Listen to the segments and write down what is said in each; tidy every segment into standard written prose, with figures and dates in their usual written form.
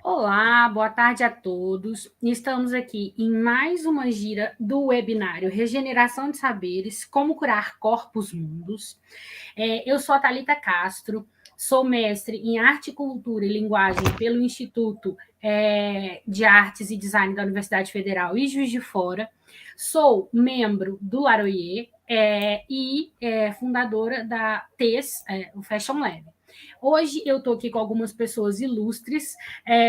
Olá, boa tarde a todos. Estamos aqui em mais uma gira do webinário Regeneração de Saberes, Como Curar Corpos Mundos. Eu sou a Thalita Castro, sou mestre em Arte, Cultura e Linguagem pelo Instituto de Artes e Design da Universidade Federal e Juiz de Fora. Sou membro do Laroyer e fundadora da TES, o Fashion Lab. Hoje eu estou aqui com algumas pessoas ilustres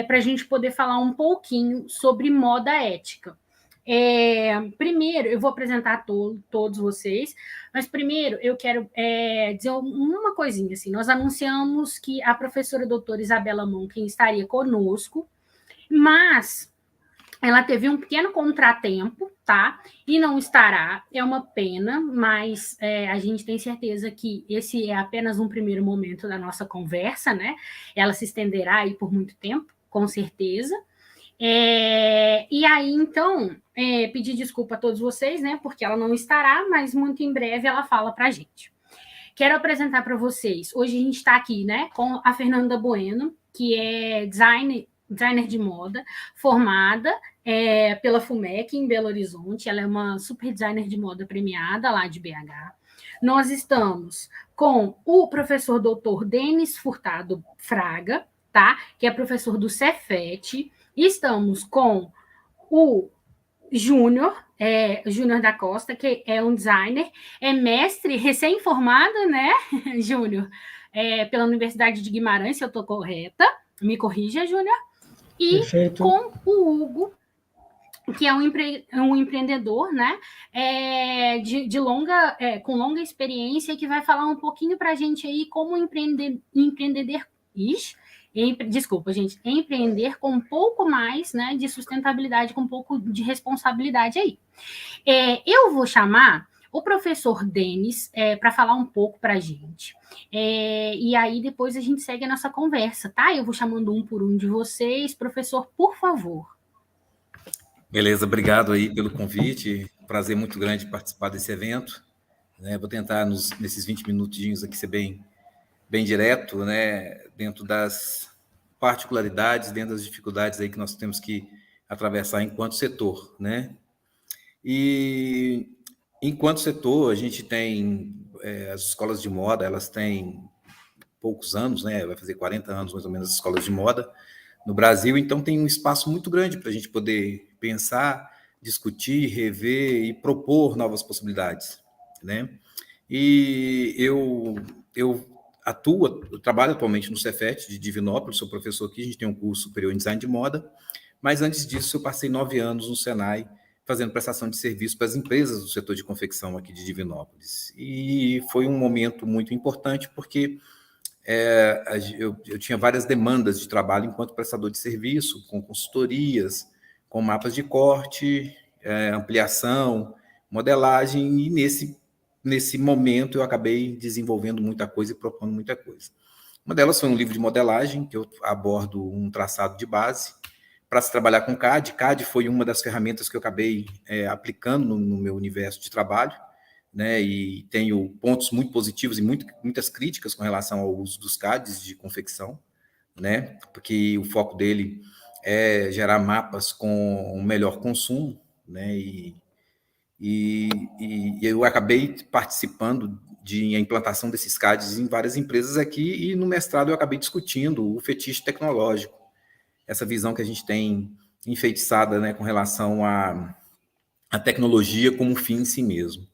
para a gente poder falar um pouquinho sobre moda ética. Primeiro, eu vou apresentar todos vocês, mas primeiro eu quero dizer uma coisinha. Assim, nós anunciamos que a professora doutora Isabela Monken estaria conosco, mas ela teve um pequeno contratempo, tá? E não estará. É uma pena, mas a gente tem certeza que esse é apenas um primeiro momento da nossa conversa, né? Ela se estenderá aí por muito tempo, com certeza. E aí, então, pedir desculpa a todos vocês, né? Porque ela não estará, mas muito em breve ela fala para a gente. Quero apresentar para vocês. Hoje a gente está aqui, né, com a Fernanda Bueno, que é designer de moda, formada pela FUMEC em Belo Horizonte. Ela é uma super designer de moda premiada lá de BH. Nós estamos com o professor doutor Denis Furtado Fraga, tá? Que é professor do Cefet. Estamos com o Júnior da Costa, que é um designer, é mestre recém-formado, né, Júnior? Pela Universidade de Guimarães, se eu estou correta, me corrija, Júnior. E Perfeito. com o Hugo, que é um empreendedor, né, com longa experiência, que vai falar um pouquinho para a gente aí como empreender. Desculpa, gente, empreender com um pouco mais, né, de sustentabilidade, com um pouco de responsabilidade aí. Eu vou chamar o professor Denis para falar um pouco para a gente. E aí depois a gente segue a nossa conversa, tá? Eu vou chamando um por um de vocês. Professor, por favor. Beleza, obrigado aí pelo convite. Prazer muito grande participar desse evento. Vou tentar, nesses 20 minutinhos aqui, ser bem direto, né, dentro das particularidades, dentro das dificuldades aí que nós temos que atravessar enquanto setor, né? E enquanto setor, a gente tem as escolas de moda, elas têm poucos anos, né? Vai fazer 40 anos mais ou menos as escolas de moda no Brasil, então tem um espaço muito grande para a gente poder pensar, discutir, rever e propor novas possibilidades, né? E eu trabalho atualmente no Cefet de Divinópolis, sou professor aqui, a gente tem um curso superior em design de moda, mas antes disso eu passei 9 anos no Senai, fazendo prestação de serviço para as empresas do setor de confecção aqui de Divinópolis. E foi um momento muito importante, porque eu tinha várias demandas de trabalho enquanto prestador de serviço, com consultorias, com mapas de corte, ampliação, modelagem, e nesse momento eu acabei desenvolvendo muita coisa e propondo muita coisa. Uma delas foi um livro de modelagem, que eu abordo um traçado de base, para se trabalhar com CAD. CAD foi uma das ferramentas que eu acabei aplicando no meu universo de trabalho, né, e tenho pontos muito positivos e muitas críticas com relação ao uso dos CADs de confecção, né, porque o foco dele é gerar mapas com um melhor consumo, né, e eu acabei participando de implantação desses CADs em várias empresas aqui, e no mestrado eu acabei discutindo o fetiche tecnológico, essa visão que a gente tem enfeitiçada, né, com relação à tecnologia como fim em si mesmo.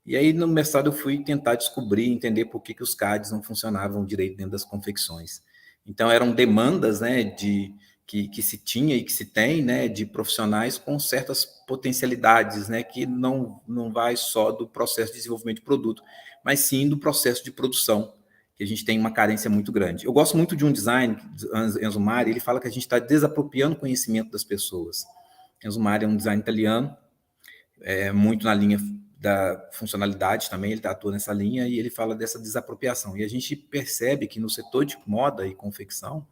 E aí, no mestrado, eu fui tentar descobrir, entender por que os CADs não funcionavam direito dentro das confecções. Então, eram demandas, né, que se tinha e que se tem, né, de profissionais com certas potencialidades, né, que não vai só do processo de desenvolvimento de produto, mas sim do processo de produção, que a gente tem uma carência muito grande. Eu gosto muito de um design, Enzo Mari, ele fala que a gente está desapropriando conhecimento das pessoas. Enzo Mari é um design italiano, muito na linha da funcionalidade também, ele atua nessa linha, e ele fala dessa desapropriação. E a gente percebe que no setor de moda e confecção,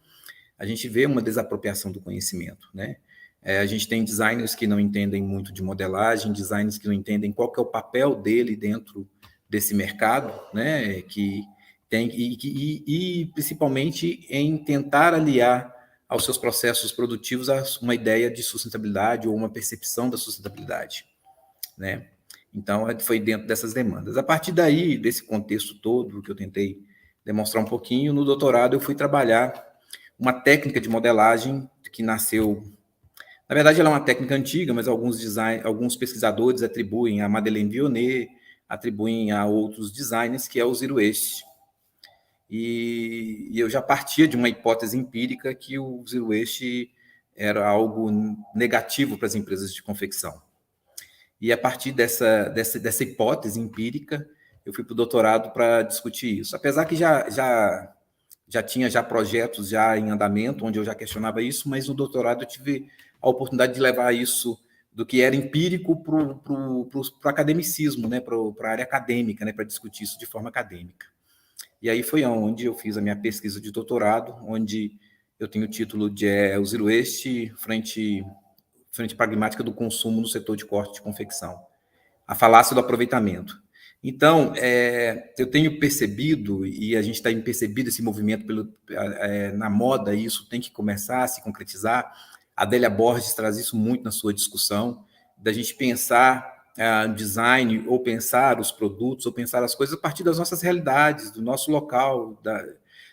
a gente vê uma desapropriação do conhecimento, né? A gente tem designers que não entendem muito de modelagem, designers que não entendem qual que é o papel dele dentro desse mercado, né? Que tem, e principalmente em tentar aliar aos seus processos produtivos uma ideia de sustentabilidade ou uma percepção da sustentabilidade, né? Então, foi dentro dessas demandas. A partir daí, desse contexto todo que eu tentei demonstrar um pouquinho, no doutorado eu fui trabalhar uma técnica de modelagem que nasceu... Na verdade, ela é uma técnica antiga, mas alguns pesquisadores atribuem a Madeleine Vionnet, atribuem a outros designers, que é o Zero Waste. E eu já partia de uma hipótese empírica que o Zero Waste era algo negativo para as empresas de confecção. E a partir dessa hipótese empírica, eu fui para o doutorado para discutir isso. Apesar que já tinha projetos já em andamento, onde eu já questionava isso, mas no doutorado eu tive a oportunidade de levar isso do que era empírico para o academicismo, né, para a área acadêmica, né, para discutir isso de forma acadêmica. E aí foi onde eu fiz a minha pesquisa de doutorado, onde eu tenho o título de o Zero Waste, frente pragmática do consumo no setor de corte de confecção. A falácia do aproveitamento. Então, eu tenho percebido, e a gente tem percebido esse movimento na moda, e isso tem que começar a se concretizar. A Adélia Borges traz isso muito na sua discussão, da gente pensar design, ou pensar os produtos, ou pensar as coisas a partir das nossas realidades, do nosso local,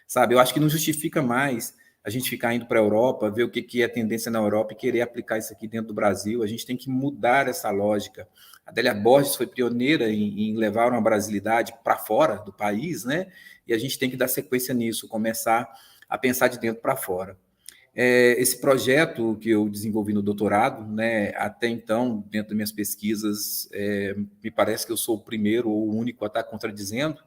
sabe? Eu acho que não justifica mais a gente ficar indo para a Europa, ver o que é tendência na Europa e querer aplicar isso aqui dentro do Brasil. A gente tem que mudar essa lógica. A Adélia Borges foi pioneira em levar uma brasilidade para fora do país, né? E a gente tem que dar sequência nisso, começar a pensar de dentro para fora. Esse projeto que eu desenvolvi no doutorado, né, até então, dentro das minhas pesquisas, me parece que eu sou o primeiro ou o único a estar contradizendo.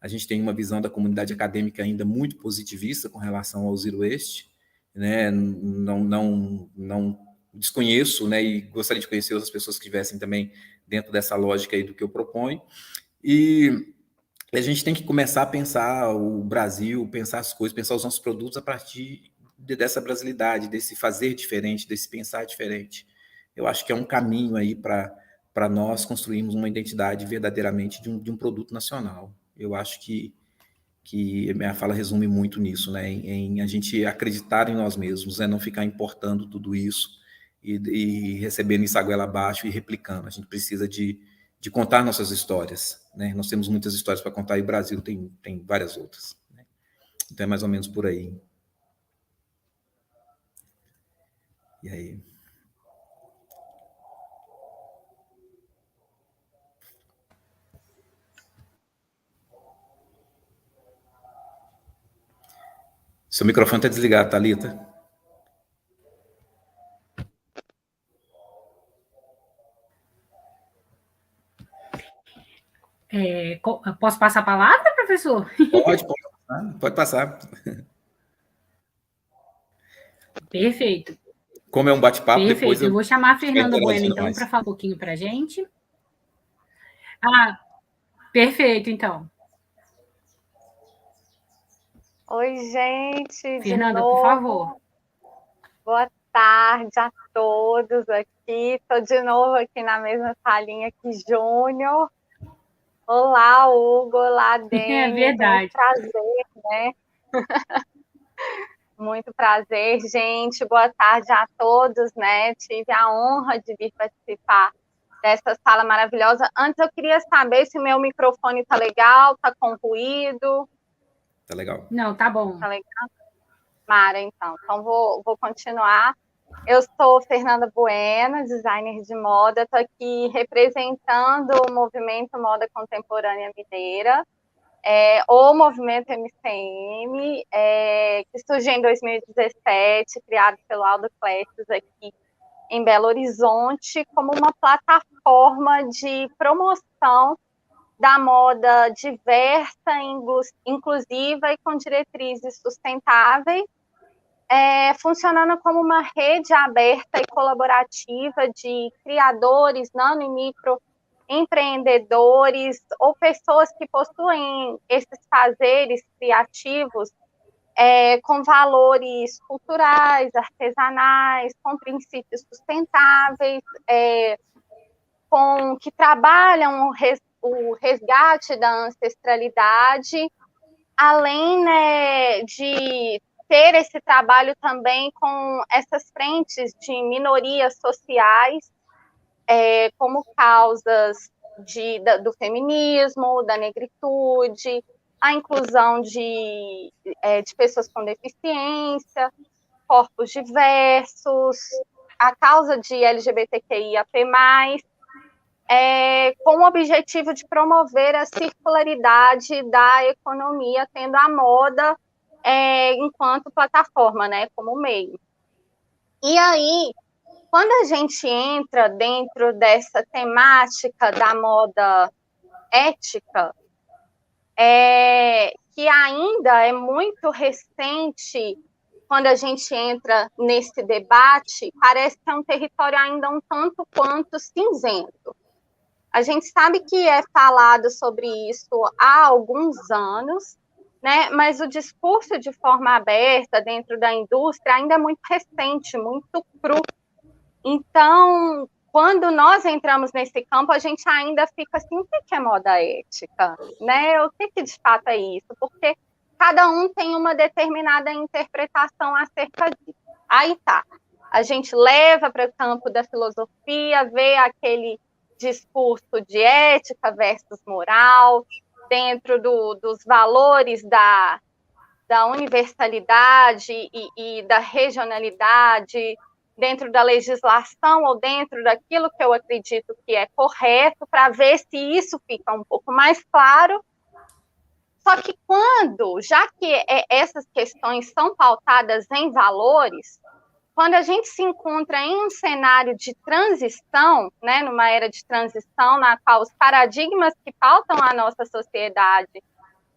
A gente tem uma visão da comunidade acadêmica ainda muito positivista com relação ao Zero Waste, né? Não desconheço, né, e gostaria de conhecer outras pessoas que estivessem também dentro dessa lógica aí do que eu proponho. E a gente tem que começar a pensar o Brasil, pensar as coisas, pensar os nossos produtos a partir dessa brasilidade, desse fazer diferente, desse pensar diferente. Eu acho que é um caminho aí para nós construirmos uma identidade verdadeiramente de um produto nacional. Eu acho que minha fala resume muito nisso, né? Em a gente acreditar em nós mesmos, né? Não ficar importando tudo isso e recebendo isso a goela abaixo e replicando. A gente precisa de contar nossas histórias, né? Nós temos muitas histórias para contar e o Brasil tem várias outras, né? Então é mais ou menos por aí. E aí? Seu microfone está desligado, Thalita. Posso passar a palavra, professor? Pode passar. Perfeito. Como é um bate-papo, depois Eu vou chamar a Fernanda Bueno, então, mais. para falar um pouquinho para a gente. Perfeito, então. Oi, gente, Fernanda, por favor. Boa tarde a todos aqui. Estou de novo aqui na mesma salinha que Júnior. Olá, Hugo. Olá, Denis. É verdade. Muito prazer, né? Muito prazer, gente. Boa tarde a todos, né? Tive a honra de vir participar dessa sala maravilhosa. Antes, eu queria saber se o meu microfone está legal, está com ruído. Tá legal. Não, tá bom. Tá legal? Mara, então. Então, vou continuar. Eu sou Fernanda Bueno, designer de moda. Estou aqui representando o movimento Moda Contemporânea Mineira, o movimento MCM, que surgiu em 2017, criado pelo Aldo Clécius aqui em Belo Horizonte, como uma plataforma de promoção da moda diversa, inclusiva e com diretrizes sustentáveis, funcionando como uma rede aberta e colaborativa de criadores, nano e micro empreendedores ou pessoas que possuem esses fazeres criativos com valores culturais, artesanais, com princípios sustentáveis, que trabalham o resgate da ancestralidade, além, né, de ter esse trabalho também com essas frentes de minorias sociais, como causas do feminismo, da negritude, a inclusão de pessoas com deficiência, corpos diversos, a causa de LGBTQIAP+, com o objetivo de promover a circularidade da economia, tendo a moda enquanto plataforma, né, como meio. E aí, quando a gente entra dentro dessa temática da moda ética, que ainda é muito recente, quando a gente entra nesse debate, parece que é um território ainda um tanto quanto cinzento. A gente sabe que é falado sobre isso há alguns anos, né? Mas o discurso de forma aberta dentro da indústria ainda é muito recente, muito cru. Então, quando nós entramos nesse campo, a gente ainda fica assim, o que é moda ética? Né? O que de fato é isso? Porque cada um tem uma determinada interpretação acerca disso. Aí tá, a gente leva para o campo da filosofia, vê aquele discurso de ética versus moral, dentro dos valores da universalidade e da regionalidade, dentro da legislação ou dentro daquilo que eu acredito que é correto, para ver se isso fica um pouco mais claro. Só que já que essas questões são pautadas em valores, quando a gente se encontra em um cenário de transição, né, numa era de transição na qual os paradigmas que pautam a nossa sociedade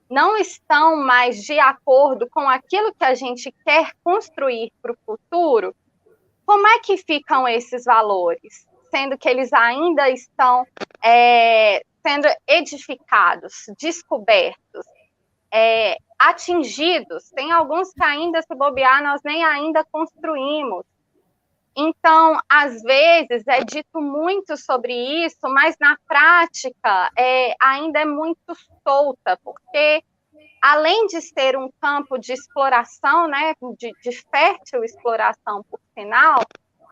não estão mais de acordo com aquilo que a gente quer construir para o futuro, como é que ficam esses valores? Sendo que eles ainda estão sendo edificados, descobertos, atingidos. Tem alguns que ainda, se bobear, nós nem ainda construímos. Então, às vezes, é dito muito sobre isso, mas na prática ainda é muito solta, porque além de ser um campo de exploração, né, de fértil exploração, por sinal,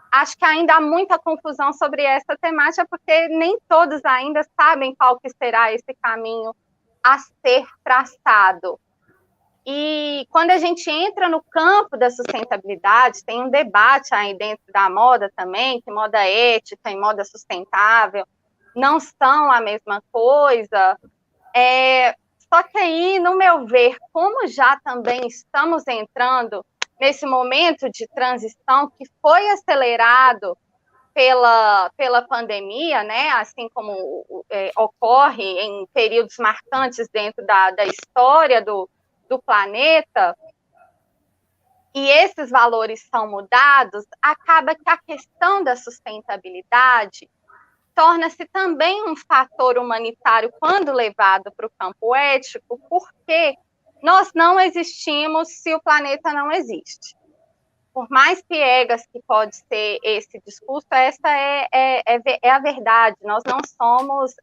acho que ainda há muita confusão sobre essa temática, porque nem todos ainda sabem qual que será esse caminho a ser traçado. E quando a gente entra no campo da sustentabilidade, tem um debate aí dentro da moda também, que moda ética e moda sustentável não são a mesma coisa. Só que aí, no meu ver, como já também estamos entrando nesse momento de transição que foi acelerado pela pandemia, né? Assim como ocorre em períodos marcantes dentro da história do planeta, e esses valores são mudados, acaba que a questão da sustentabilidade torna-se também um fator humanitário quando levado para o campo ético, porque nós não existimos se o planeta não existe. Por mais piegas que pode ser esse discurso, essa é a verdade. Nós não somos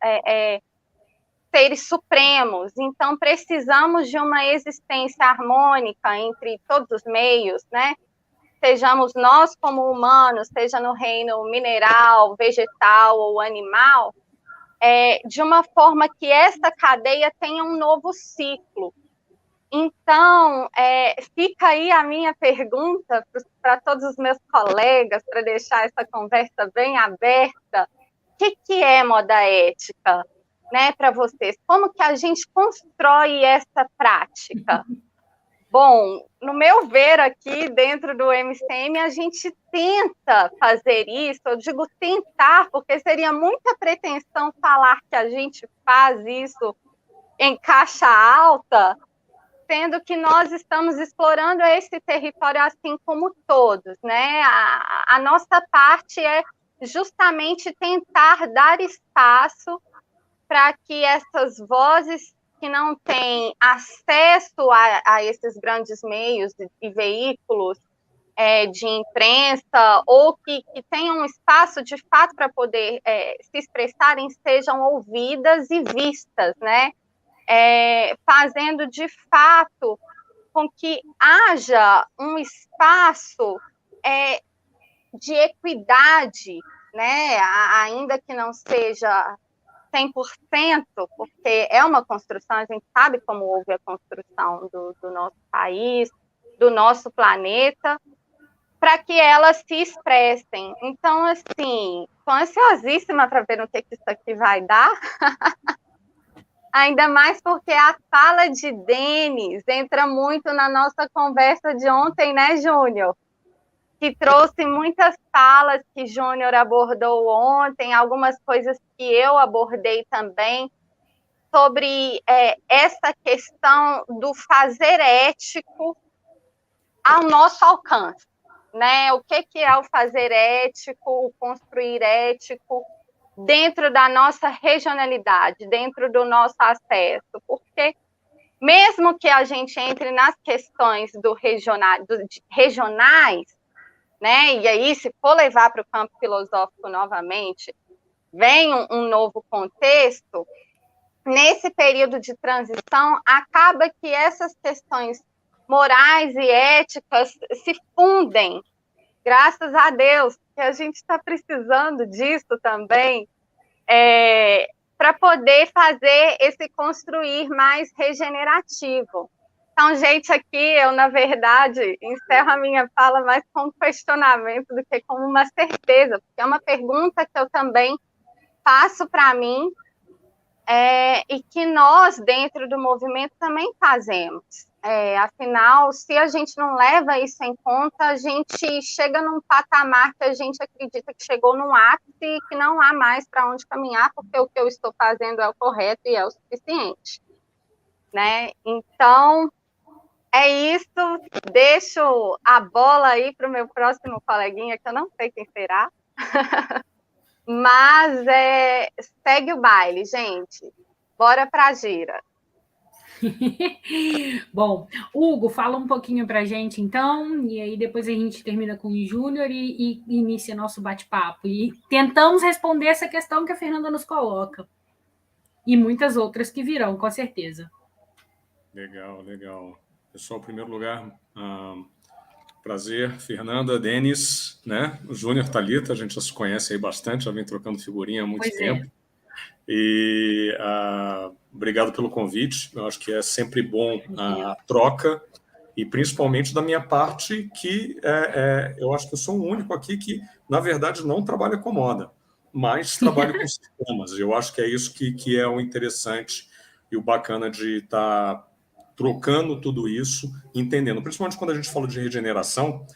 seres supremos, então precisamos de uma existência harmônica entre todos os meios, né? Sejamos nós como humanos, seja no reino mineral, vegetal ou animal, de uma forma que essa cadeia tenha um novo ciclo. Então, fica aí a minha pergunta para todos os meus colegas, para deixar essa conversa bem aberta. O que é moda ética, né, para vocês? Como que a gente constrói essa prática? Bom, no meu ver aqui, dentro do MCM, a gente tenta fazer isso, eu digo tentar, porque seria muita pretensão falar que a gente faz isso em caixa alta, sendo que nós estamos explorando esse território assim como todos, né? A nossa parte é justamente tentar dar espaço para que essas vozes que não têm acesso a esses grandes meios e veículos de imprensa, ou que tenham um espaço de fato para poder se expressarem, sejam ouvidas e vistas, né? Fazendo de fato com que haja um espaço de equidade, né? Ainda que não seja 100%, porque é uma construção, a gente sabe como houve a construção do nosso país, do nosso planeta, para que elas se expressem. Então, assim, estou ansiosíssima para ver no que isso aqui vai dar. Ainda mais porque a fala de Denis entra muito na nossa conversa de ontem, né, Júnior? Que trouxe muitas falas que Júnior abordou ontem, algumas coisas que eu abordei também, sobre essa questão do fazer ético ao nosso alcance, né? O que é o fazer ético, o construir ético, dentro da nossa regionalidade, dentro do nosso acesso, porque mesmo que a gente entre nas questões regionais, né, e aí se for levar para o campo filosófico novamente, vem um novo contexto, nesse período de transição, acaba que essas questões morais e éticas se fundem, graças a Deus, que a gente está precisando disso também, para poder fazer esse construir mais regenerativo. Então, gente, aqui eu, na verdade, encerro a minha fala mais com um questionamento do que com uma certeza, porque é uma pergunta que eu também faço para mim, e que nós, dentro do movimento, também fazemos. Afinal, se a gente não leva isso em conta, a gente chega num patamar que a gente acredita que chegou num ápice e que não há mais para onde caminhar, porque o que eu estou fazendo é o correto e é o suficiente, né? Então, é isso. Deixo a bola aí para o meu próximo coleguinha, que eu não sei quem será. Mas segue o baile, gente. Bora para a gira. Bom, Hugo, fala um pouquinho para a gente, então, e aí depois a gente termina com o Júnior e inicia nosso bate-papo. E tentamos responder essa questão que a Fernanda nos coloca. E muitas outras que virão, com certeza. Legal, legal. Pessoal, em primeiro lugar, prazer, Fernanda, Denis, né? O Júnior, Thalita, a gente já se conhece aí bastante, já vem trocando figurinha há muito tempo. E obrigado pelo convite. Eu acho que é sempre bom a troca, e principalmente da minha parte, que eu acho que eu sou o único aqui que, na verdade, não trabalha com moda, mas trabalha com sistemas. Eu acho que é isso que é o interessante e o bacana de estar trocando tudo isso, entendendo. Principalmente quando a gente fala de regeneração,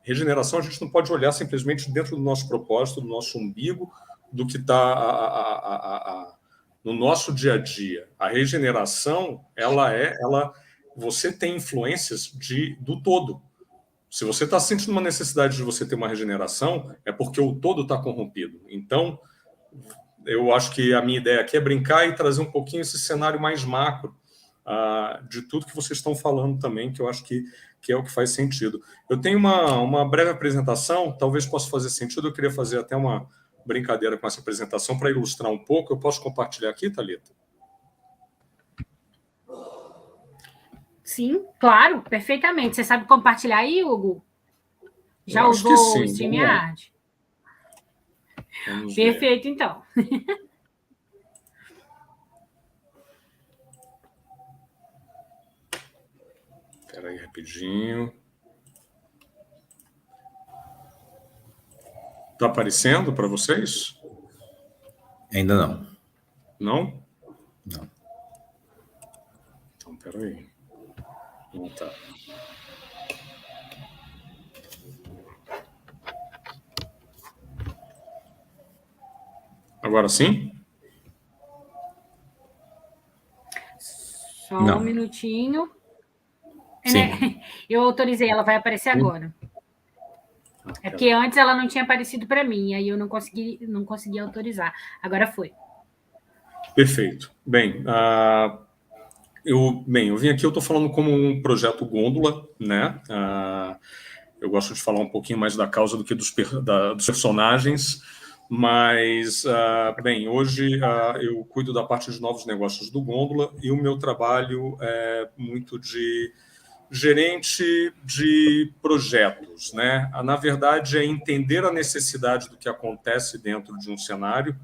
a gente não pode olhar simplesmente dentro do nosso propósito, do nosso umbigo, do que está no nosso dia a dia. A regeneração, você tem influências do todo. Se você está sentindo uma necessidade de você ter uma regeneração, é porque o todo está corrompido. Então, eu acho que a minha ideia aqui é brincar e trazer um pouquinho esse cenário mais macro de tudo que vocês estão falando também, que eu acho que é o que faz sentido. Eu tenho uma breve apresentação, talvez possa fazer sentido, eu queria fazer até uma brincadeira com essa apresentação para ilustrar um pouco. Eu posso compartilhar aqui, Thalita? Sim, claro, perfeitamente. Você sabe compartilhar aí, Hugo? Já usou o StreamYard? Perfeito, então. Espera aí, rapidinho. Está aparecendo para vocês? Ainda não. Não? Não. Então, espera aí. Não tá. Agora sim? Só um minutinho. Sim. Eu autorizei, ela vai aparecer agora. É porque antes ela não tinha aparecido para mim, aí eu não consegui autorizar. Agora foi. Perfeito. Bem, eu vim aqui, eu estou falando como um projeto Gôndola, né? Eu gosto de falar um pouquinho mais da causa do que dos personagens, mas, hoje eu cuido da parte de novos negócios do Gôndola, e o meu trabalho é muito de gerente de projetos, né? Na verdade, é entender a necessidade do que acontece dentro de um cenário,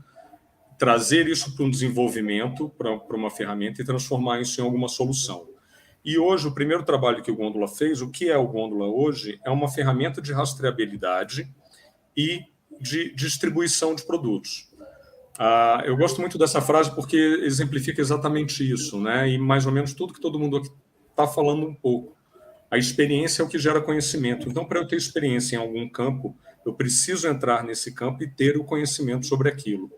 trazer isso para um desenvolvimento, para uma ferramenta e transformar isso em alguma solução. E hoje, o primeiro trabalho que o Gôndola fez, o que é o Gôndola hoje? É uma ferramenta de rastreabilidade e de distribuição de produtos. Eu gosto muito dessa frase porque exemplifica exatamente isso, né? E mais ou menos tudo que todo mundo aqui está falando um pouco. A experiência é o que gera conhecimento. Então, para eu ter experiência em algum campo, eu preciso entrar nesse campo e ter o conhecimento sobre aquilo.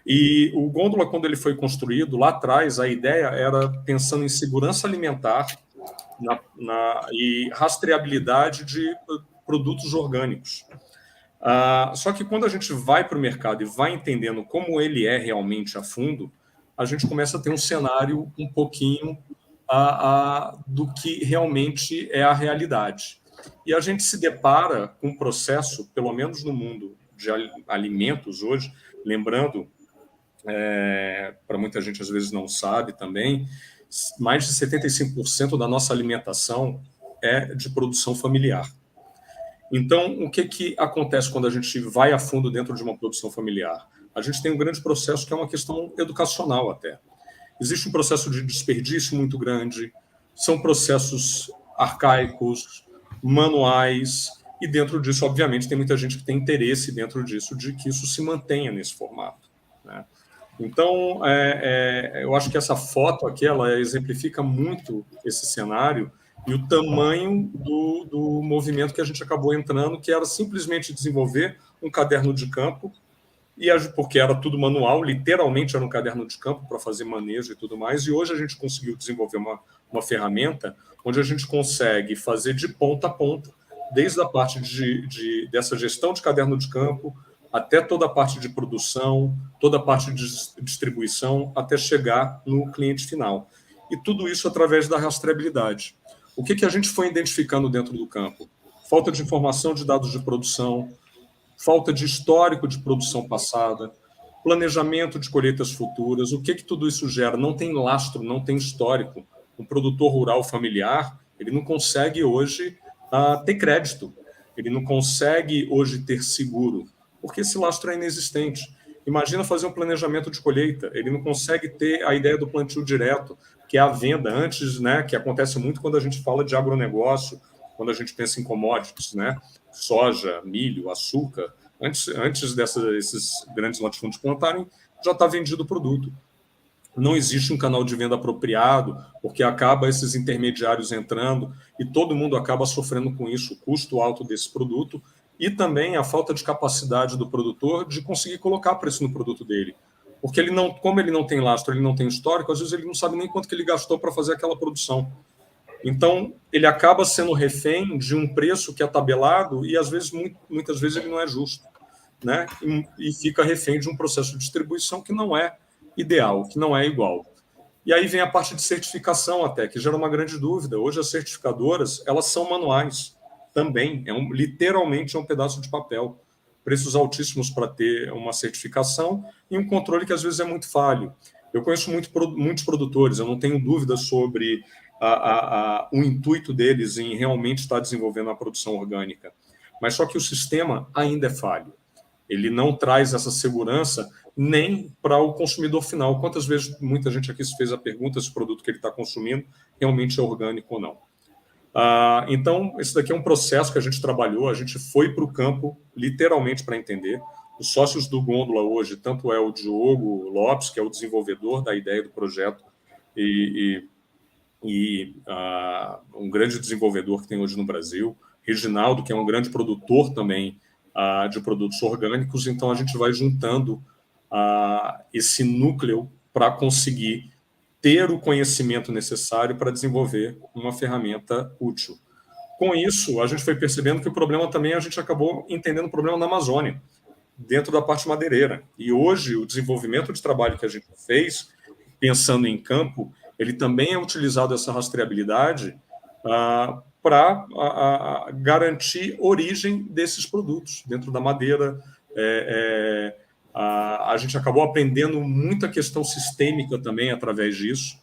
E o Gôndola, quando ele foi construído, lá atrás, a ideia era pensando em segurança alimentar e rastreabilidade de produtos orgânicos. Só que quando a gente vai para o mercado e vai entendendo como ele é realmente a fundo, a gente começa a ter um cenário um pouquinho do que realmente é a realidade. E a gente se depara com um processo, pelo menos no mundo de alimentos hoje, lembrando, para muita gente às vezes não sabe também, mais de 75% da nossa alimentação é de produção familiar. Então, o que acontece quando a gente vai a fundo dentro de uma produção familiar? A gente tem um grande processo que é uma questão educacional até. Existe um processo de desperdício muito grande, são processos arcaicos, manuais, e dentro disso, obviamente, tem muita gente que tem interesse dentro disso de que isso se mantenha nesse formato, né? Então, eu acho que essa foto aqui, ela exemplifica muito esse cenário e o tamanho do movimento que a gente acabou entrando, que era simplesmente desenvolver um caderno de campo, porque era tudo manual, literalmente era um caderno de campo para fazer manejo e tudo mais, e hoje a gente conseguiu desenvolver uma ferramenta onde a gente consegue fazer de ponta a ponta, desde a parte dessa gestão de caderno de campo, até toda a parte de produção, toda a parte de distribuição, até chegar no cliente final. E tudo isso através da rastreabilidade. O que a gente foi identificando dentro do campo? Falta de informação de dados de produção, falta de histórico de produção passada, planejamento de colheitas futuras. O que tudo isso gera? Não tem lastro, não tem histórico. Um produtor rural familiar, ele não consegue hoje ter crédito, ele não consegue hoje ter seguro, porque esse lastro é inexistente. Imagina fazer um planejamento de colheita, ele não consegue ter a ideia do plantio direto, que é a venda antes, né, que acontece muito quando a gente fala de agronegócio, quando a gente pensa em commodities, né, soja, milho, açúcar, antes desses grandes latifúndios plantarem, já está vendido o produto. Não existe um canal de venda apropriado, porque acaba esses intermediários entrando e todo mundo acaba sofrendo com isso, o custo alto desse produto e também a falta de capacidade do produtor de conseguir colocar preço no produto dele. Porque como ele não tem lastro, ele não tem histórico, às vezes ele não sabe nem quanto que ele gastou para fazer aquela produção. Então, ele acaba sendo refém de um preço que é tabelado e, às vezes, muitas vezes, ele não é justo, né? E fica refém de um processo de distribuição que não é ideal, que não é igual. E aí vem a parte de certificação até, que gera uma grande dúvida. Hoje, as certificadoras, elas são manuais também. Literalmente é um pedaço de papel. Preços altíssimos para ter uma certificação e um controle que, às vezes, é muito falho. Eu conheço muitos produtores, eu não tenho dúvida sobre o intuito deles em realmente estar desenvolvendo a produção orgânica. Mas só que o sistema ainda é falho. Ele não traz essa segurança nem para o consumidor final. Quantas vezes muita gente aqui se fez a pergunta se o produto que ele está consumindo realmente é orgânico ou não. Então, esse daqui é um processo que a gente trabalhou, a gente foi para o campo literalmente para entender. Os sócios do Gôndola hoje, tanto é o Diogo Lopes, que é o desenvolvedor da ideia do projeto, e um grande desenvolvedor que tem hoje no Brasil, Reginaldo, que é um grande produtor também de produtos orgânicos. Então, a gente vai juntando esse núcleo para conseguir ter o conhecimento necessário para desenvolver uma ferramenta útil. Com isso, a gente foi percebendo que o problema também, a gente acabou entendendo o problema na Amazônia, dentro da parte madeireira. E hoje, o desenvolvimento de trabalho que a gente fez, pensando em campo, ele também é utilizado essa rastreabilidade para garantir origem desses produtos dentro da madeira. A gente acabou aprendendo muita questão sistêmica também através disso.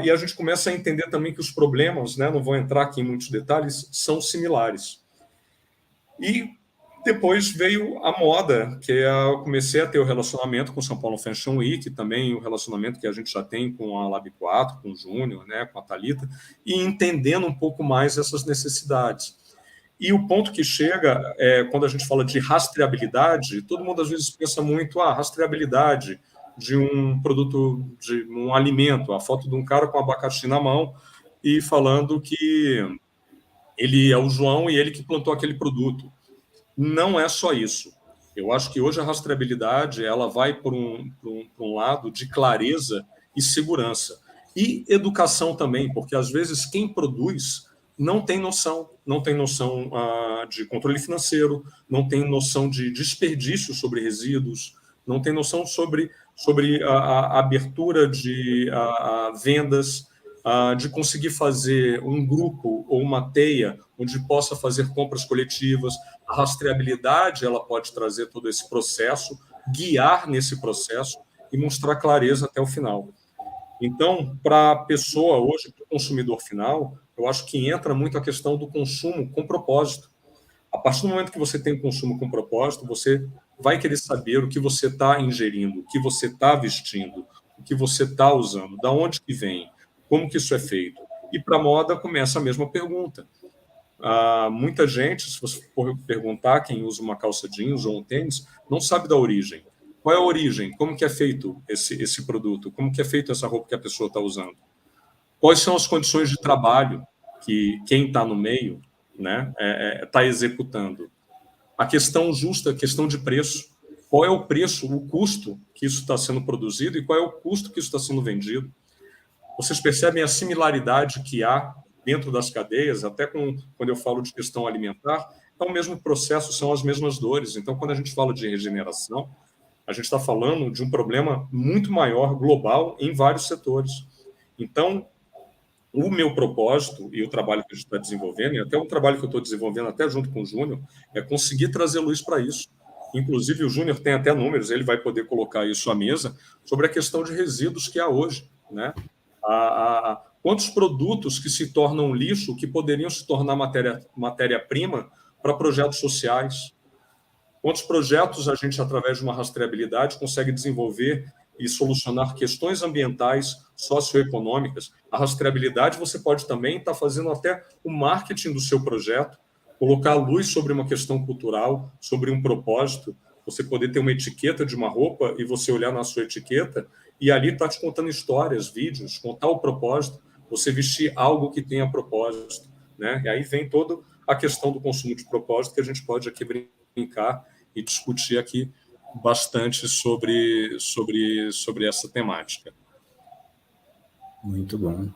E a gente começa a entender também que os problemas, né, não vou entrar aqui em muitos detalhes, são similares. E depois veio a moda, que eu comecei a ter o relacionamento com o São Paulo Fashion Week, também o relacionamento que a gente já tem com a Lab 4, com o Júnior, né, com a Thalita, e entendendo um pouco mais essas necessidades. E o ponto que chega, quando a gente fala de rastreabilidade, todo mundo às vezes pensa muito, rastreabilidade de um produto, de um alimento, a foto de um cara com abacaxi na mão e falando que ele é o João e ele que plantou aquele produto. Não é só isso. Eu acho que hoje a rastreabilidade ela vai por um lado de clareza e segurança. E educação também, porque às vezes quem produz não tem noção de controle financeiro, não tem noção de desperdício sobre resíduos, não tem noção sobre a abertura de vendas, de conseguir fazer um grupo ou uma teia onde possa fazer compras coletivas. A rastreabilidade ela pode trazer todo esse processo, guiar nesse processo e mostrar clareza até o final. Então, para a pessoa hoje, para o consumidor final, eu acho que entra muito a questão do consumo com propósito. A partir do momento que você tem consumo com propósito, você vai querer saber o que você está ingerindo, o que você está vestindo, o que você está usando, da onde que vem, como que isso é feito. E para a moda começa a mesma pergunta. Muita gente, se você for perguntar quem usa uma calça jeans ou um tênis, não sabe da origem. Qual é a origem? Como que é feito esse produto? Como que é feito essa roupa que a pessoa está usando? Quais são as condições de trabalho que quem está no meio, né, está executando? A questão justa, a questão de preço. Qual é o preço, o custo que isso está sendo produzido e qual é o custo que isso está sendo vendido? Vocês percebem a similaridade que há dentro das cadeias, até quando eu falo de questão alimentar, é o mesmo processo, são as mesmas dores. Então, quando a gente fala de regeneração, a gente está falando de um problema muito maior, global, em vários setores. Então, o meu propósito e o trabalho que a gente está desenvolvendo, e até o trabalho que eu estou desenvolvendo até junto com o Júnior, é conseguir trazer luz para isso. Inclusive, o Júnior tem até números, ele vai poder colocar isso à mesa, sobre a questão de resíduos que há hoje, né? Quantos produtos que se tornam lixo que poderiam se tornar matéria-prima para projetos sociais? Quantos projetos a gente, através de uma rastreabilidade, consegue desenvolver e solucionar questões ambientais, socioeconômicas? A rastreabilidade você pode também estar fazendo até o marketing do seu projeto, colocar luz sobre uma questão cultural, sobre um propósito, você poder ter uma etiqueta de uma roupa e você olhar na sua etiqueta e ali está te contando histórias, vídeos, contar o propósito, você vestir algo que tenha propósito, né? E aí vem toda a questão do consumo de propósito que a gente pode aqui brincar e discutir aqui bastante sobre essa temática. Muito bom.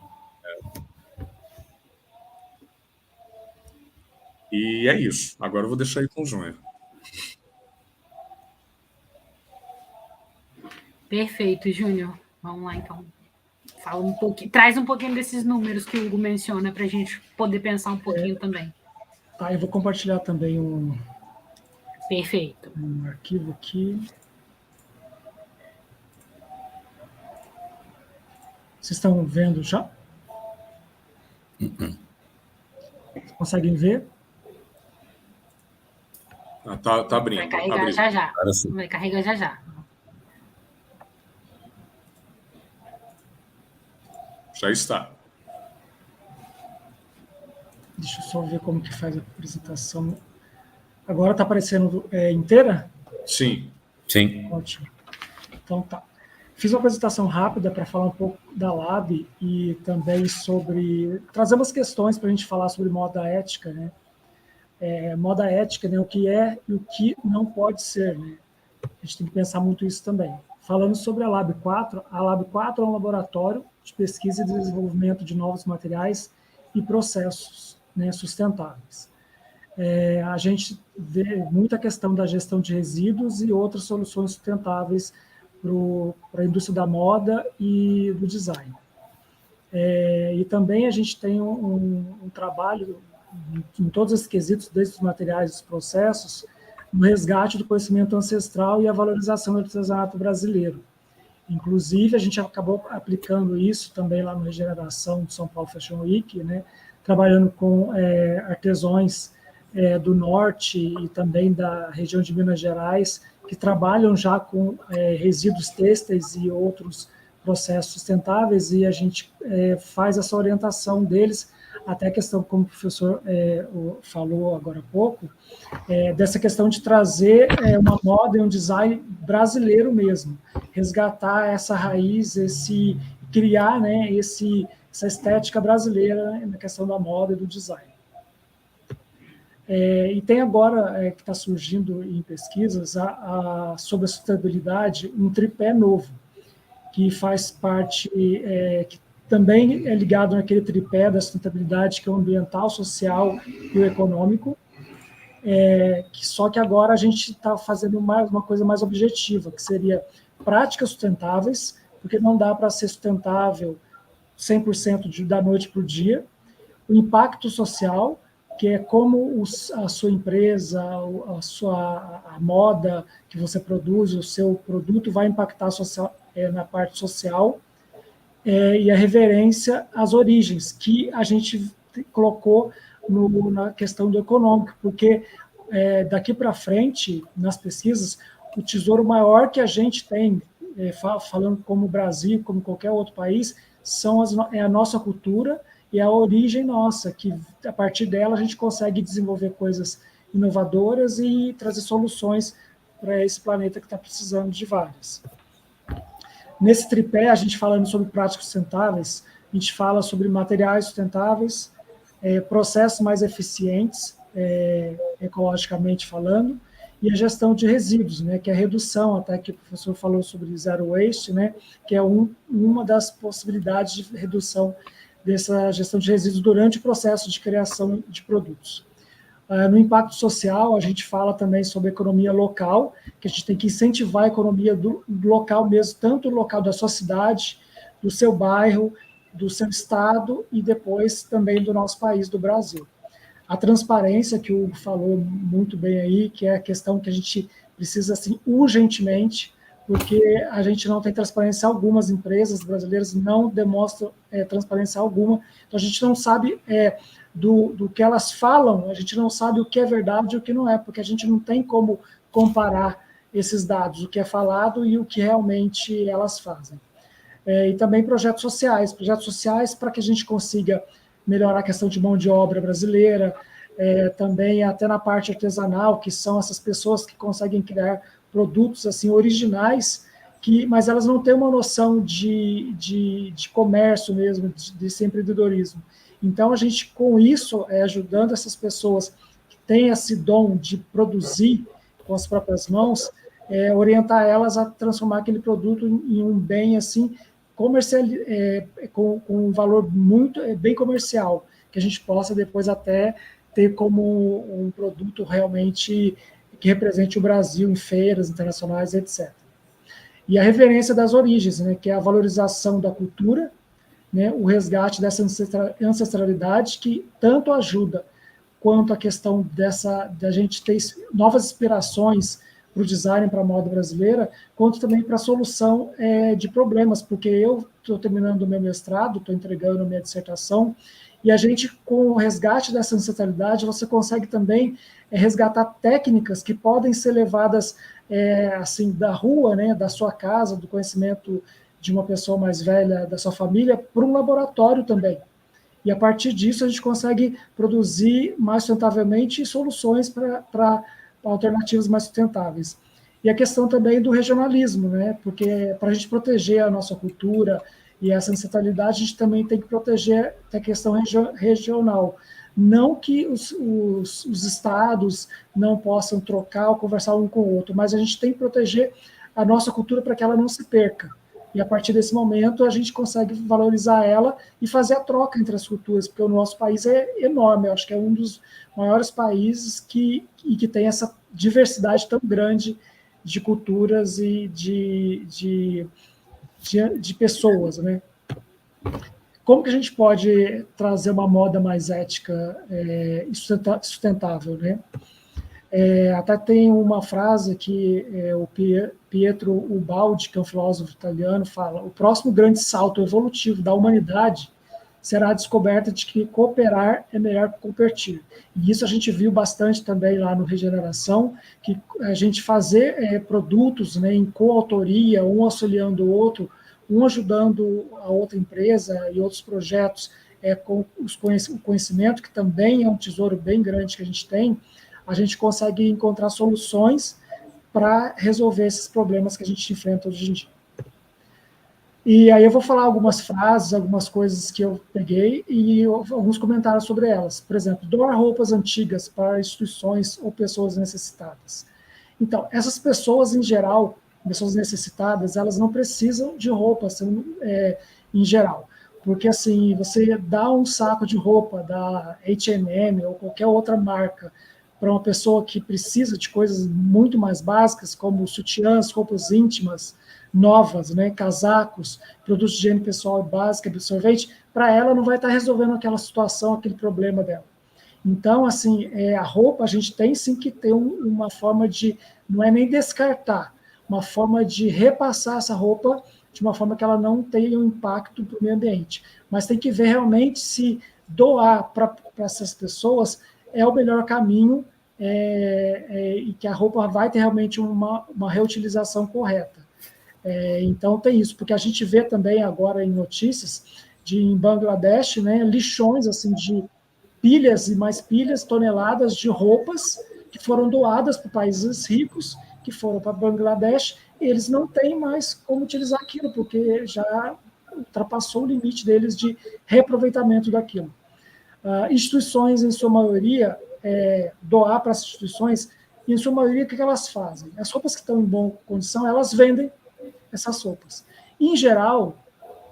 E é isso. Agora eu vou deixar aí com o Júnior. Perfeito, Júnior. Vamos lá, então. Fala um pouquinho, traz um pouquinho desses números que o Hugo menciona para a gente poder pensar um pouquinho também. Tá, eu vou compartilhar também um arquivo aqui. Vocês estão vendo já? Vocês conseguem ver? Tá abrindo. Vai carregar já já. Vai carregar já já. Já está. Deixa eu só ver como que faz a apresentação. Agora está aparecendo inteira? Sim. Sim. Ótimo. Então tá. Fiz uma apresentação rápida para falar um pouco da Lab e também sobre... trazer umas questões para a gente falar sobre moda ética, né? Moda ética, né? O que é e o que não pode ser, né? A gente tem que pensar muito isso também. Falando sobre a Lab 4 é um laboratório de pesquisa e desenvolvimento de novos materiais e processos, né, sustentáveis. A gente vê muita questão da gestão de resíduos e outras soluções sustentáveis para a indústria da moda e do design. E também a gente tem um trabalho em todos esses quesitos, desde os materiais e os processos, no resgate do conhecimento ancestral e a valorização do artesanato brasileiro. Inclusive, a gente acabou aplicando isso também lá no Regeneração de São Paulo Fashion Week, né? Trabalhando com artesãos do Norte e também da região de Minas Gerais, que trabalham já com resíduos têxteis e outros processos sustentáveis, e a gente faz essa orientação deles, até a questão, como o professor falou agora há pouco, dessa questão de trazer uma moda e um design brasileiro mesmo, resgatar essa raiz, criar, né, essa estética brasileira, né, na questão da moda e do design. E tem agora, que está surgindo em pesquisas, sobre a sustentabilidade, um tripé novo, que faz parte, que também é ligado naquele tripé da sustentabilidade, que é o ambiental, social e o econômico, só que agora a gente está fazendo uma coisa mais objetiva, que seria práticas sustentáveis, porque não dá para ser sustentável 100% da noite para o dia, o impacto social, que é como a sua empresa, a moda que você produz, o seu produto vai impactar na parte social, e a reverência às origens, que a gente colocou na questão do econômico, porque daqui para frente, nas pesquisas, o tesouro maior que a gente tem, falando como o Brasil, como qualquer outro país, é a nossa cultura e a origem nossa, que a partir dela a gente consegue desenvolver coisas inovadoras e trazer soluções para esse planeta que está precisando de várias. Nesse tripé, a gente falando sobre práticas sustentáveis, a gente fala sobre materiais sustentáveis, processos mais eficientes, ecologicamente falando, e a gestão de resíduos, né, que é a redução, até que o professor falou sobre zero waste, né, que é uma das possibilidades de redução dessa gestão de resíduos durante o processo de criação de produtos. No impacto social, a gente fala também sobre economia local, que a gente tem que incentivar a economia do local mesmo, tanto o local da sua cidade, do seu bairro, do seu estado e depois também do nosso país, do Brasil. A transparência, que o Hugo falou muito bem aí, que é a questão que a gente precisa, assim, urgentemente, porque a gente não tem transparência alguma, as empresas brasileiras não demonstram transparência alguma, então a gente não sabe do que elas falam, a gente não sabe o que é verdade e o que não é, porque a gente não tem como comparar esses dados, o que é falado e o que realmente elas fazem. E também projetos sociais para que a gente consiga melhorar a questão de mão de obra brasileira, também até na parte artesanal, que são essas pessoas que conseguem criar produtos assim originais, mas elas não têm uma noção de comércio mesmo, de empreendedorismo. Então, a gente, com isso, ajudando essas pessoas que têm esse dom de produzir com as próprias mãos, orientar elas a transformar aquele produto em um bem assim comercial, com um valor muito bem comercial, que a gente possa depois até ter como um produto realmente que represente o Brasil em feiras internacionais, etc. E a reverência das origens, né, que é a valorização da cultura, né, o resgate dessa ancestralidade que tanto ajuda quanto a questão da gente ter novas inspirações para o design, para a moda brasileira, quanto também para a solução de problemas, porque eu estou terminando o meu mestrado, estou entregando a minha dissertação, e a gente, com o resgate dessa ancestralidade, você consegue também resgatar técnicas que podem ser levadas assim da rua, né, da sua casa, do conhecimento de uma pessoa mais velha, da sua família, para um laboratório também. E a partir disso a gente consegue produzir mais sustentavelmente soluções para alternativas mais sustentáveis. E a questão também do regionalismo, né? Porque para a gente proteger a nossa cultura e essa ancestralidade, a gente também tem que proteger a questão regional. Não que os estados não possam trocar ou conversar um com o outro, mas a gente tem que proteger a nossa cultura para que ela não se perca. E a partir desse momento a gente consegue valorizar ela e fazer a troca entre as culturas, porque o nosso país é enorme, eu acho que é um dos maiores países que tem essa diversidade tão grande de culturas e de pessoas, né? Como que a gente pode trazer uma moda mais ética e sustentável, né? Até tem uma frase que o Pietro Ubaldi, que é um filósofo italiano, fala: o próximo grande salto evolutivo da humanidade será a descoberta de que cooperar é melhor que competir. E isso a gente viu bastante também lá no Regeneração, que a gente fazer produtos, né, em coautoria, um auxiliando o outro, um ajudando a outra empresa e outros projetos com o conhecimento, que também é um tesouro bem grande que a gente consegue encontrar soluções para resolver esses problemas que a gente enfrenta hoje em dia. E aí eu vou falar algumas frases, algumas coisas que eu peguei e alguns comentários sobre elas. Por exemplo, doar roupas antigas para instituições ou pessoas necessitadas. Então, essas pessoas, em geral, pessoas necessitadas, elas não precisam de roupas em geral. Porque, assim, você dá um saco de roupa da H&M ou qualquer outra marca para uma pessoa que precisa de coisas muito mais básicas, como sutiãs, roupas íntimas, novas, né, casacos, produtos de higiene pessoal básica, absorvente, para ela não vai estar resolvendo aquela situação, aquele problema dela. Então, assim, a roupa a gente tem sim que ter uma forma de, não é nem descartar, uma forma de repassar essa roupa de uma forma que ela não tenha um impacto para o meio ambiente. Mas tem que ver realmente se doar para essas pessoas é o melhor caminho e que a roupa vai ter realmente uma reutilização correta. Então tem isso, porque a gente vê também agora em notícias em Bangladesh, né, lixões assim de pilhas e mais pilhas, toneladas de roupas que foram doadas para países ricos, que foram para Bangladesh, e eles não têm mais como utilizar aquilo, porque já ultrapassou o limite deles de reaproveitamento daquilo. Instituições, em sua maioria, doar para as instituições, e em sua maioria, o que elas fazem? As roupas que estão em boa condição, elas vendem essas roupas. Em geral,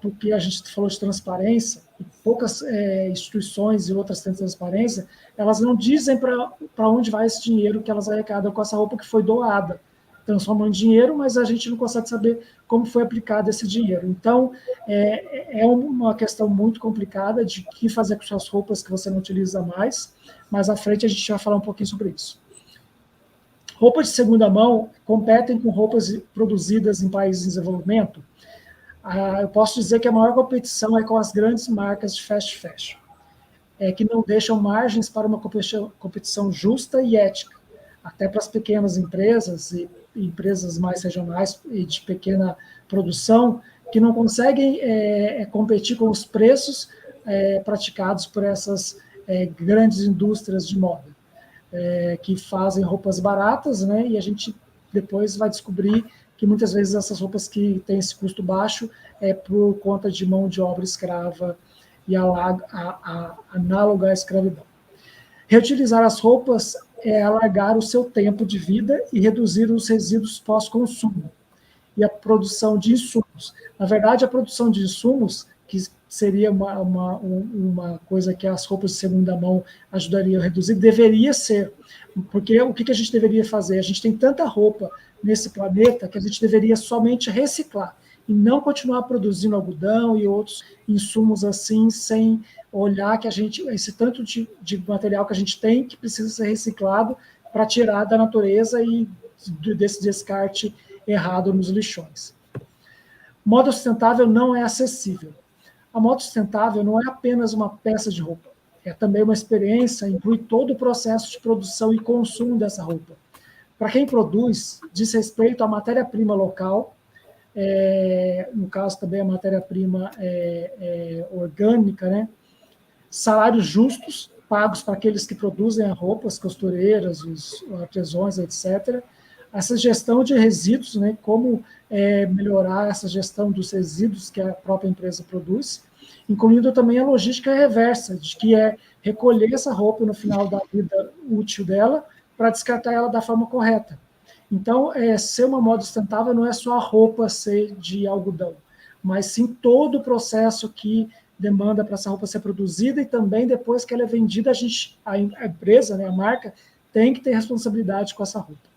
porque a gente falou de transparência, e poucas instituições e outras têm transparência, elas não dizem para onde vai esse dinheiro que elas arrecadam com essa roupa que foi doada. Transformam em dinheiro, mas a gente não consegue saber como foi aplicado esse dinheiro. Então, é uma questão muito complicada de o que fazer com suas roupas que você não utiliza mais, mas à frente a gente vai falar um pouquinho sobre isso. Roupas de segunda mão competem com roupas produzidas em países em desenvolvimento. Eu posso dizer que a maior competição é com as grandes marcas de fast fashion, que não deixam margens para uma competição justa e ética, até para as pequenas empresas e empresas mais regionais e de pequena produção, que não conseguem competir com os preços praticados por essas grandes indústrias de moda. Que fazem roupas baratas, né? E a gente depois vai descobrir que muitas vezes essas roupas que têm esse custo baixo é por conta de mão de obra escrava e análoga à escravidão. Reutilizar as roupas é alargar o seu tempo de vida e reduzir os resíduos pós-consumo e a produção de insumos. Na verdade, a produção de insumos, que seria uma coisa que as roupas de segunda mão ajudariam a reduzir, deveria ser. Porque o que a gente deveria fazer? A gente tem tanta roupa nesse planeta que a gente deveria somente reciclar e não continuar produzindo algodão e outros insumos assim, sem olhar que esse tanto de material que a gente tem que precisa ser reciclado para tirar da natureza e desse descarte errado nos lixões. Moda sustentável não é acessível. A moda sustentável não é apenas uma peça de roupa, é também uma experiência, inclui todo o processo de produção e consumo dessa roupa. Para quem produz, diz respeito à matéria-prima local, no caso também a matéria-prima orgânica, né? Salários justos, pagos para aqueles que produzem a roupa, as costureiras, os artesãos, etc. Essa gestão de resíduos, né? Como melhorar essa gestão dos resíduos que a própria empresa produz, incluindo também a logística reversa, de que é recolher essa roupa no final da vida útil dela para descartar ela da forma correta. Então, ser uma moda sustentável não é só a roupa ser de algodão, mas sim todo o processo que demanda para essa roupa ser produzida e também depois que ela é vendida, a empresa, né, a marca, tem que ter responsabilidade com essa roupa.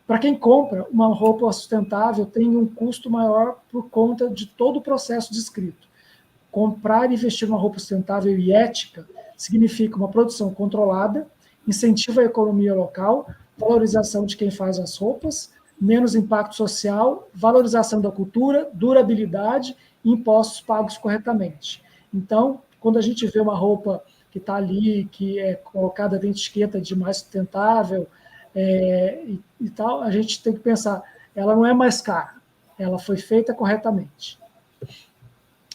Para quem compra, uma roupa sustentável tem um custo maior por conta de todo o processo descrito. Comprar e vestir uma roupa sustentável e ética significa uma produção controlada incentiva a economia local, valorização de quem faz as roupas, menos impacto social, valorização da cultura, durabilidade e impostos pagos corretamente. Então, quando a gente vê uma roupa que está ali, que é colocada dentro de etiqueta de mais sustentável e tal, a gente tem que pensar, ela não é mais cara, ela foi feita corretamente.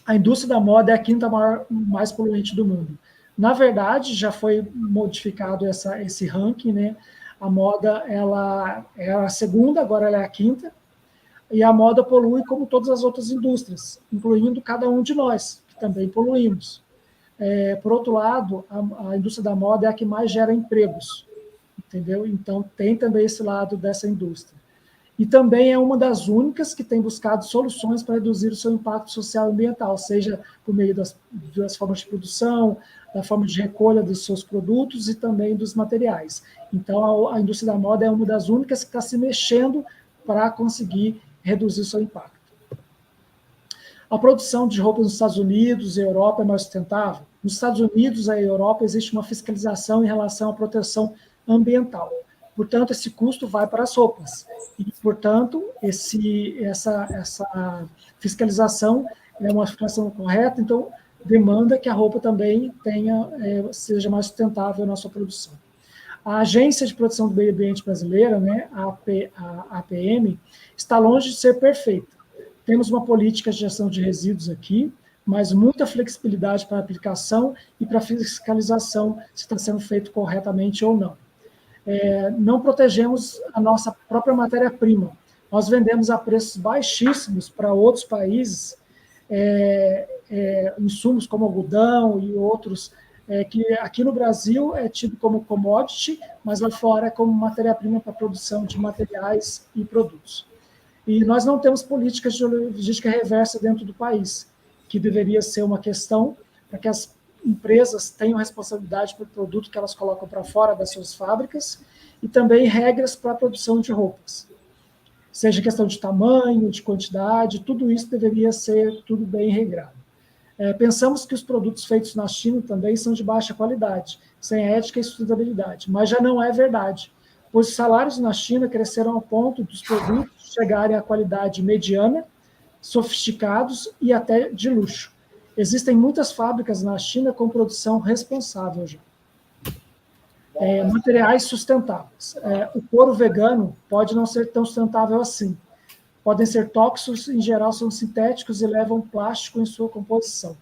A indústria da moda é a quinta mais poluente do mundo. Na verdade, já foi modificado esse ranking, né? A moda ela é a segunda, agora ela é a quinta, e a moda polui como todas as outras indústrias, incluindo cada um de nós, que também poluímos. Por outro lado, a indústria da moda é a que mais gera empregos, entendeu? Então, tem também esse lado dessa indústria. E também é uma das únicas que tem buscado soluções para reduzir o seu impacto social e ambiental, seja por meio das formas de produção, da forma de recolha dos seus produtos e também dos materiais. Então, a indústria da moda é uma das únicas que está se mexendo para conseguir reduzir o seu impacto. A produção de roupas nos Estados Unidos e Europa é mais sustentável. Nos Estados Unidos e Europa existe uma fiscalização em relação à proteção ambiental. Portanto, esse custo vai para as roupas. E, portanto, essa fiscalização é uma fiscalização correta, então demanda que a roupa também seja mais sustentável na sua produção. A Agência de Proteção do Meio Ambiente Brasileira, né, a APM, está longe de ser perfeita. Temos uma política de gestão de resíduos aqui, mas muita flexibilidade para a aplicação e para a fiscalização se está sendo feito corretamente ou não. Não protegemos a nossa própria matéria-prima. Nós vendemos a preços baixíssimos para outros países, insumos como algodão e outros, que aqui no Brasil é tido como commodity, mas lá fora é como matéria-prima para a produção de materiais e produtos. E nós não temos políticas de logística reversa dentro do país, que deveria ser uma questão para que as empresas tenham responsabilidade pelo produto que elas colocam para fora das suas fábricas e também regras para a produção de roupas. Seja questão de tamanho, de quantidade, tudo isso deveria ser tudo bem regrado. Pensamos que os produtos feitos na China também são de baixa qualidade, sem ética e sustentabilidade, mas já não é verdade, pois os salários na China cresceram ao ponto dos produtos chegarem à qualidade mediana, sofisticados e até de luxo. Existem muitas fábricas na China com produção responsável já. Materiais sustentáveis. O couro vegano pode não ser tão sustentável assim. Podem ser tóxicos, em geral são sintéticos e levam plástico em sua composição.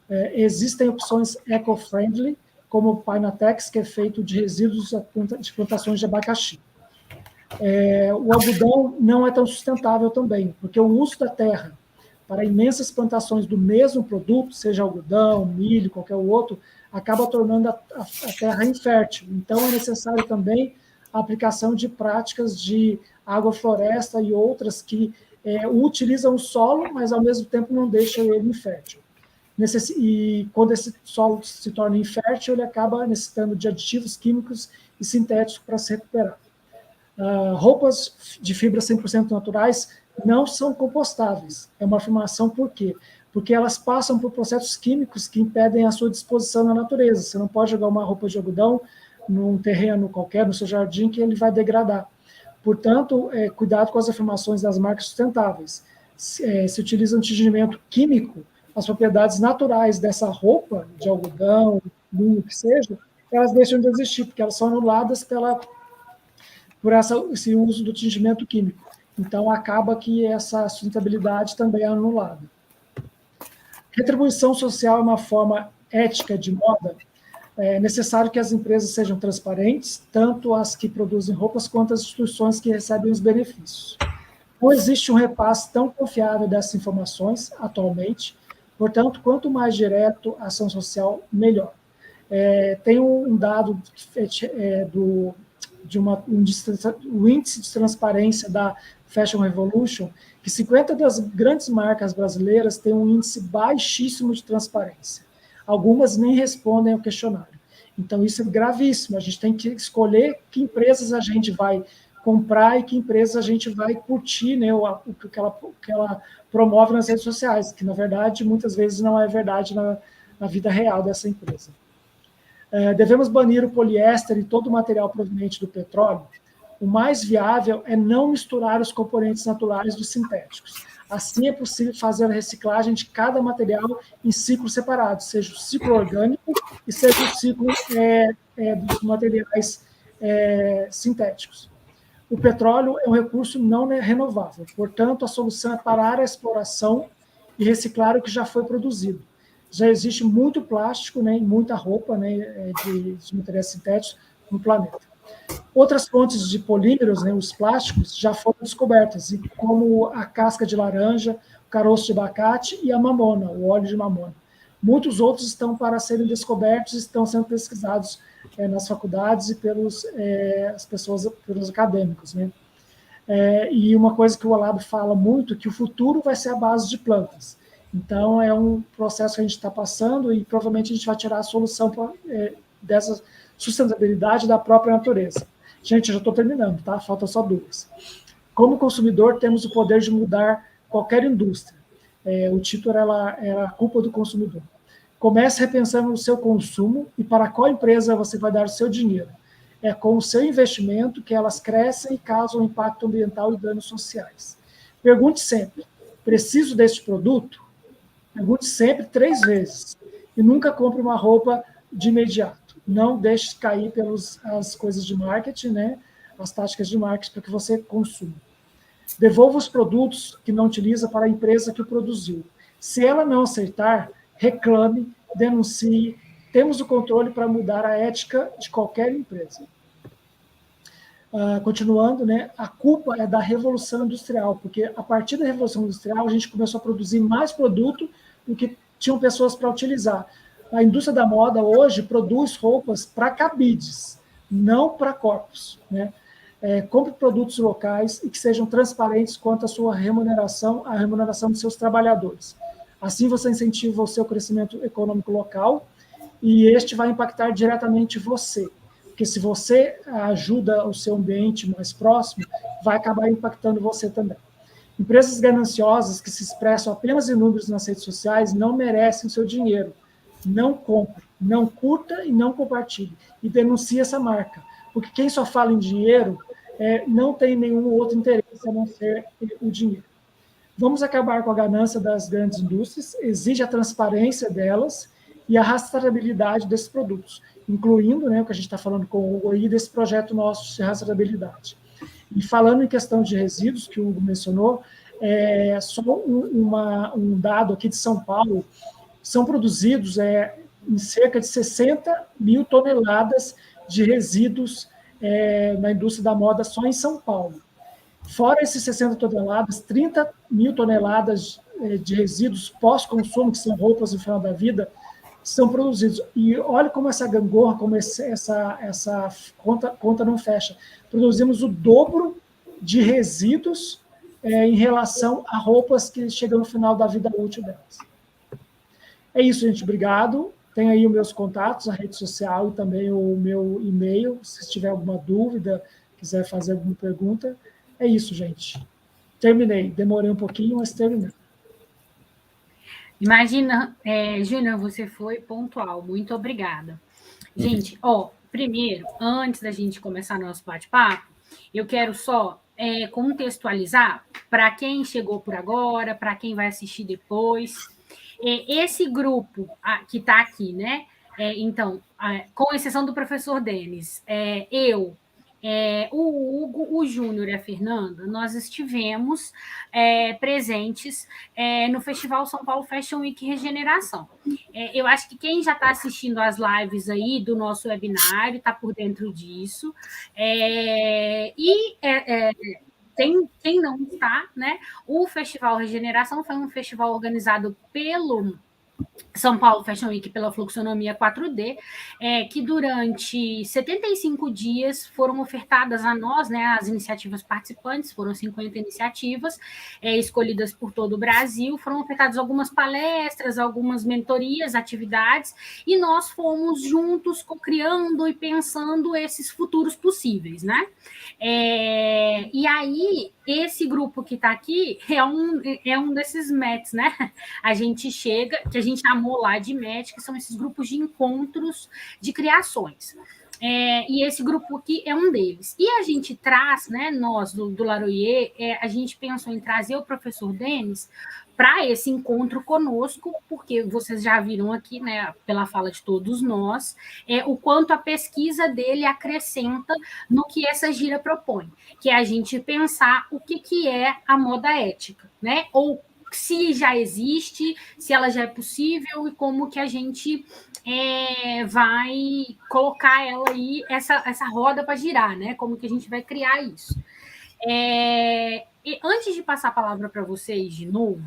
Existem opções eco-friendly, como o Pinatex, que é feito de resíduos de plantações de abacaxi. O algodão não é tão sustentável também, porque o uso da terra para imensas plantações do mesmo produto, seja algodão, milho, qualquer outro, acaba tornando a terra infértil. Então, é necessário também a aplicação de práticas de agrofloresta e outras que utilizam o solo, mas, ao mesmo tempo, não deixam ele infértil. E quando esse solo se torna infértil, ele acaba necessitando de aditivos químicos e sintéticos para se recuperar. Roupas de fibras 100% naturais não são compostáveis. É uma afirmação por quê? Porque elas passam por processos químicos que impedem a sua disposição na natureza. Você não pode jogar uma roupa de algodão num terreno qualquer, no seu jardim, que ele vai degradar. Portanto, cuidado com as afirmações das marcas sustentáveis. Se utiliza um tingimento químico, as propriedades naturais dessa roupa, de algodão, linho, que seja, elas deixam de existir, porque elas são anuladas por esse uso do tingimento químico. Então, acaba que essa sustentabilidade também é anulada. Retribuição social é uma forma ética de moda. É necessário que as empresas sejam transparentes, tanto as que produzem roupas quanto as instituições que recebem os benefícios. Não existe um repasse tão confiável dessas informações atualmente, portanto, quanto mais direto a ação social, melhor. Tem um dado o índice de transparência da Fashion Revolution, que 50 das grandes marcas brasileiras têm um índice baixíssimo de transparência. Algumas nem respondem ao questionário. Então, isso é gravíssimo. A gente tem que escolher que empresas a gente vai comprar e que empresas a gente vai curtir, né, o que ela promove nas redes sociais, que, na verdade, muitas vezes não é verdade na vida real dessa empresa. Devemos banir o poliéster e todo o material proveniente do petróleo? O mais viável é não misturar os componentes naturais dos sintéticos. Assim, é possível fazer a reciclagem de cada material em ciclos separados, seja o ciclo orgânico e seja o ciclo dos materiais sintéticos. O petróleo é um recurso não renovável, portanto, a solução é parar a exploração e reciclar o que já foi produzido. Já existe muito plástico, né, e muita roupa, né, de materiais sintéticos no planeta. Outras fontes de polímeros, né, os plásticos, já foram descobertas, como a casca de laranja, o caroço de abacate e a mamona, o óleo de mamona. Muitos outros estão para serem descobertos e estão sendo pesquisados nas faculdades e pelos acadêmicos, né? E uma coisa que o Olavo fala muito, que o futuro vai ser a base de plantas. Então, é um processo que a gente está passando e provavelmente a gente vai tirar a solução dessa sustentabilidade da própria natureza. Gente, eu já estou terminando, tá? Falta só 2. Como consumidor, temos o poder de mudar qualquer indústria. O título era a culpa do consumidor. Comece repensando o seu consumo e para qual empresa você vai dar o seu dinheiro. É com o seu investimento que elas crescem e causam impacto ambiental e danos sociais. Pergunte sempre, preciso deste produto? Pergunte sempre 3 vezes. E nunca compre uma roupa de imediato. Não deixe cair pelas coisas de marketing, né? As táticas de marketing para que você consuma. Devolva os produtos que não utiliza para a empresa que o produziu. Se ela não aceitar, reclame, denuncie. Temos o controle para mudar a ética de qualquer empresa. Continuando, né, a culpa é da Revolução Industrial, porque a partir da Revolução Industrial a gente começou a produzir mais produto do que tinham pessoas para utilizar. A indústria da moda hoje produz roupas para cabides, não para corpos, né? Compre produtos locais e que sejam transparentes quanto à sua remuneração, a remuneração de seus trabalhadores. Assim você incentiva o seu crescimento econômico local e este vai impactar diretamente você. Porque se você ajuda o seu ambiente mais próximo, vai acabar impactando você também. Empresas gananciosas que se expressam apenas em números nas redes sociais não merecem o seu dinheiro. Não compre, não curta e não compartilhe. E denuncie essa marca. Porque quem só fala em dinheiro não tem nenhum outro interesse a não ser o dinheiro. Vamos acabar com a ganância das grandes indústrias, exige a transparência delas e a rastreabilidade desses produtos, incluindo, né, o que a gente está falando com o Hugo aí, desse projeto nosso de rastreabilidade. E falando em questão de resíduos, que o Hugo mencionou, só um dado aqui de São Paulo, são produzidos em cerca de 60 mil toneladas de resíduos na indústria da moda só em São Paulo. Fora esses 60 toneladas, 30 mil toneladas de resíduos pós-consumo, que são roupas no final da vida, são produzidos. E olha como essa gangorra, como essa conta não fecha. Produzimos o dobro de resíduos em relação a roupas que chegam no final da vida útil delas. É isso, gente. Obrigado. Tem aí os meus contatos, a rede social e também o meu e-mail. Se tiver alguma dúvida, quiser fazer alguma pergunta. É isso, gente. Terminei. Demorei um pouquinho, mas terminei. Imagina, Júnior, você foi pontual. Muito obrigada. Gente, primeiro, antes da gente começar nosso bate-papo, eu quero só contextualizar para quem chegou por agora, para quem vai assistir depois. Esse grupo que está aqui, né? Então, com exceção do professor Denis, eu, o Hugo, o Júnior e a Fernanda, nós estivemos presentes no Festival São Paulo Fashion Week Regeneração. Eu acho que quem já está assistindo as lives aí do nosso webinário está por dentro disso. Quem não está, né? O Festival Regeneração foi um festival organizado pelo São Paulo Fashion Week, pela Fluxonomia 4D, que durante 75 dias foram ofertadas a nós, né, as iniciativas participantes, foram 50 iniciativas escolhidas por todo o Brasil, foram ofertadas algumas palestras, algumas mentorias, atividades, e nós fomos juntos co-criando e pensando esses futuros possíveis, né? E aí, esse grupo que está aqui é um desses METs, né? A gente chega, que a gente chamou lá de MET, que são esses grupos de encontros de criações. E esse grupo aqui é um deles. E a gente traz, né, nós do Laroyer, a gente pensou em trazer o professor Denis para esse encontro conosco, porque vocês já viram aqui, né, pela fala de todos nós, o quanto a pesquisa dele acrescenta no que essa gira propõe, que é a gente pensar o que é a moda ética, né, ou se já existe, se ela já é possível e como que a gente vai colocar ela aí, essa roda para girar, né? Como que a gente vai criar isso. E antes de passar a palavra para vocês de novo,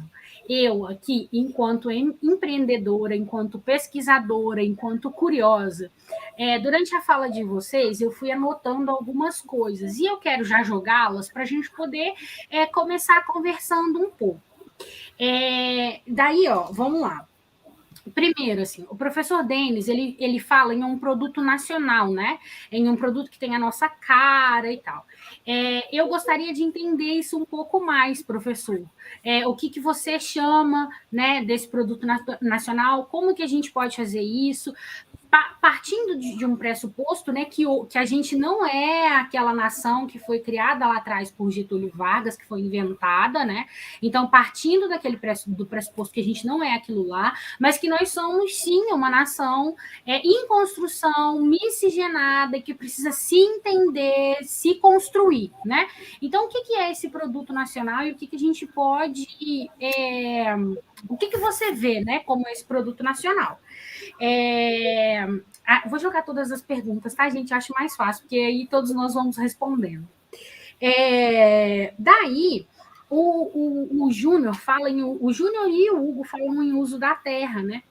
eu aqui, enquanto empreendedora, enquanto pesquisadora, enquanto curiosa, durante a fala de vocês, eu fui anotando algumas coisas e eu quero já jogá-las para a gente poder começar conversando um pouco. Daí, ó, vamos lá. Primeiro, assim, o professor Denis, ele fala em um produto nacional, né? Em um produto que tem a nossa cara e tal. Eu gostaria de entender isso um pouco mais, professor. O que você chama, né, desse produto nacional? Como que a gente pode fazer isso? Partindo de um pressuposto, né, que a gente não é aquela nação que foi criada lá atrás por Getúlio Vargas, que foi inventada, né? Então, partindo do pressuposto que a gente não é aquilo lá, mas que nós somos, sim, uma nação em construção, miscigenada, que precisa se entender, se construir, né? Então, o que é esse produto nacional e o que a gente pode... o que você vê, né, como esse produto nacional? Vou jogar todas as perguntas, tá, gente? Acho mais fácil, porque aí todos nós vamos respondendo. Daí, o Júnior fala o Júnior e o Hugo falam em uso da terra, né?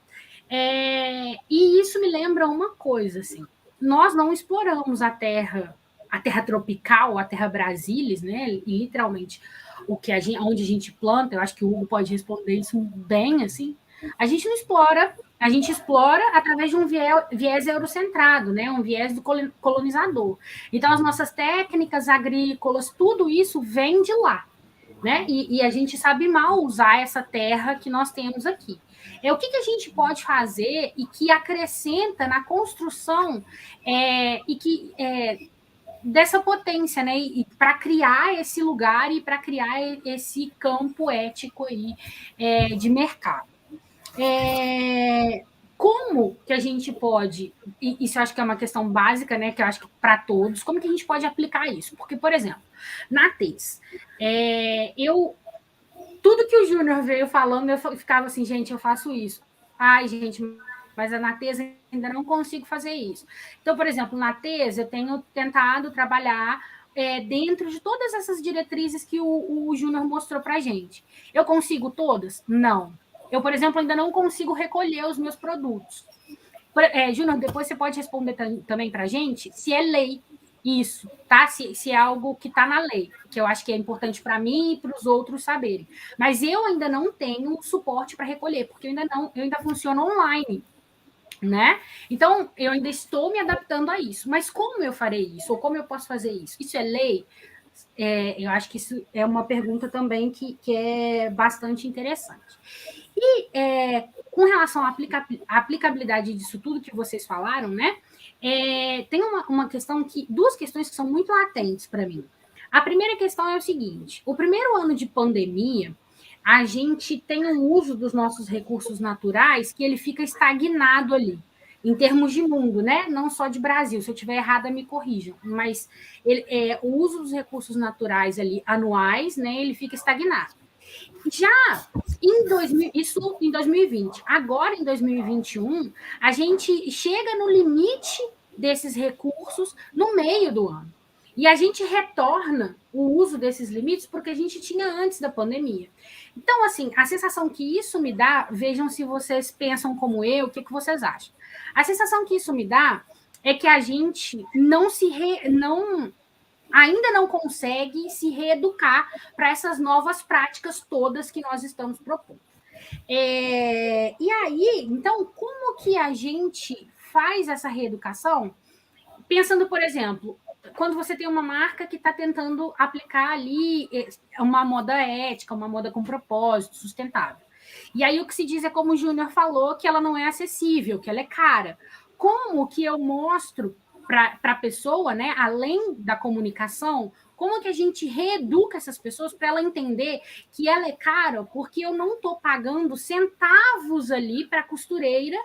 E isso me lembra uma coisa, assim, nós não exploramos a terra tropical, a terra brasilis, né? E, literalmente, onde a gente planta, eu acho que o Hugo pode responder isso bem, assim, a gente não explora, a gente explora através de um viés eurocentrado, né? Um viés do colonizador. Então, as nossas técnicas agrícolas, tudo isso vem de lá, né? E a gente sabe mal usar essa terra que nós temos aqui. O que a gente pode fazer e que acrescenta na construção e que dessa potência, né? E para criar esse lugar e para criar esse campo ético aí de mercado. Como que a gente pode, e isso eu acho que é uma questão básica, né, que eu acho que para todos, como que a gente pode aplicar isso? Porque, por exemplo, na TES, tudo que o Júnior veio falando, eu ficava assim, gente, eu faço isso. Ai, gente, mas na TES ainda não consigo fazer isso. Então, por exemplo, na TES eu tenho tentado trabalhar dentro de todas essas diretrizes que o Júnior mostrou para a gente. Eu consigo todas? Não. Eu, por exemplo, ainda não consigo recolher os meus produtos. Júnior, depois você pode responder também para a gente se é lei isso, tá? Se é algo que está na lei, que eu acho que é importante para mim e para os outros saberem. Mas eu ainda não tenho suporte para recolher, porque eu ainda funciono online, né? Então, eu ainda estou me adaptando a isso. Mas como eu farei isso? Ou como eu posso fazer isso? Isso é lei? Eu acho que isso é uma pergunta também que é bastante interessante. E com relação à aplicabilidade disso tudo que vocês falaram, né? Tem duas questões que são muito latentes para mim. A primeira questão é o seguinte: o primeiro ano de pandemia, a gente tem um uso dos nossos recursos naturais que ele fica estagnado ali, em termos de mundo, né? Não só de Brasil. Se eu estiver errada, me corrijam. Mas o uso dos recursos naturais ali anuais, né? Ele fica estagnado. Já isso em 2020. Agora, em 2021, a gente chega no limite desses recursos no meio do ano. E a gente retorna o uso desses limites porque a gente tinha antes da pandemia. Então, assim, a sensação que isso me dá, vejam se vocês pensam como eu, o que vocês acham. A sensação que isso me dá é que a gente ainda não consegue se reeducar para essas novas práticas todas que nós estamos propondo. E aí, então, como que a gente faz essa reeducação? Pensando, por exemplo, quando você tem uma marca que está tentando aplicar ali uma moda ética, uma moda com propósito, sustentável. E aí o que se diz é como o Júnior falou, que ela não é acessível, que ela é cara. Como que eu mostro para a pessoa, né, além da comunicação, como que a gente reeduca essas pessoas para ela entender que ela é cara porque eu não estou pagando centavos ali para a costureira,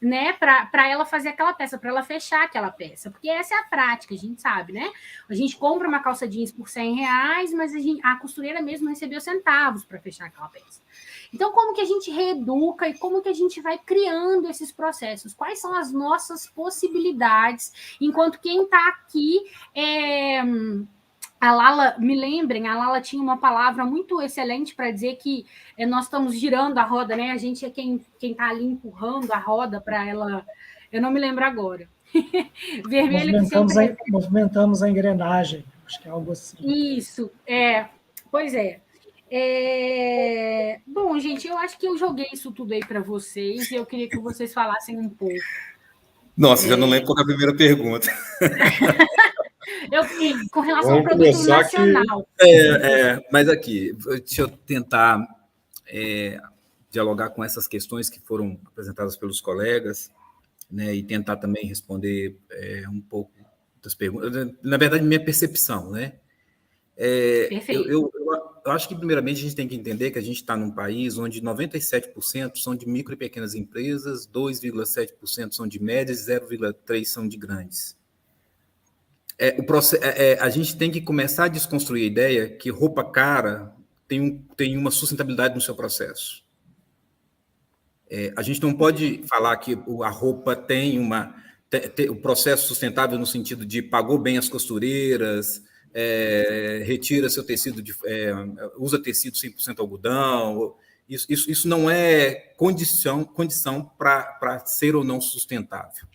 né, para ela fazer aquela peça, para ela fechar aquela peça, porque essa é a prática, a gente sabe, né? A gente compra uma calça jeans por R$100, mas a costureira mesmo recebeu centavos para fechar aquela peça. Então, como que a gente reeduca e como que a gente vai criando esses processos? Quais são as nossas possibilidades, enquanto quem está aqui a Lala, me lembrem, a Lala tinha uma palavra muito excelente para dizer que nós estamos girando a roda, né? A gente é quem está ali empurrando a roda para ela. Eu não me lembro agora. Vermelho que sempre... Movimentamos a engrenagem, acho que é algo assim. Isso, pois é. Bom, gente, eu acho que eu joguei isso tudo aí para vocês e eu queria que vocês falassem um pouco. Nossa, já não lembro qual é a primeira pergunta. Com relação ao produto nacional. Mas aqui, deixa eu tentar dialogar com essas questões que foram apresentadas pelos colegas, né, e tentar também responder um pouco das perguntas. Na verdade, minha percepção, né? Perfeito. Eu acho que, primeiramente, a gente tem que entender que a gente está num país onde 97% são de micro e pequenas empresas, 2,7% são de médias e 0,3% são de grandes. A gente tem que começar a desconstruir a ideia que roupa cara tem uma sustentabilidade no seu processo. A gente não pode falar que a roupa tem o processo sustentável no sentido de pagou bem as costureiras, retira seu tecido, usa tecido 100% algodão. Isso não é condição para ser ou não sustentável.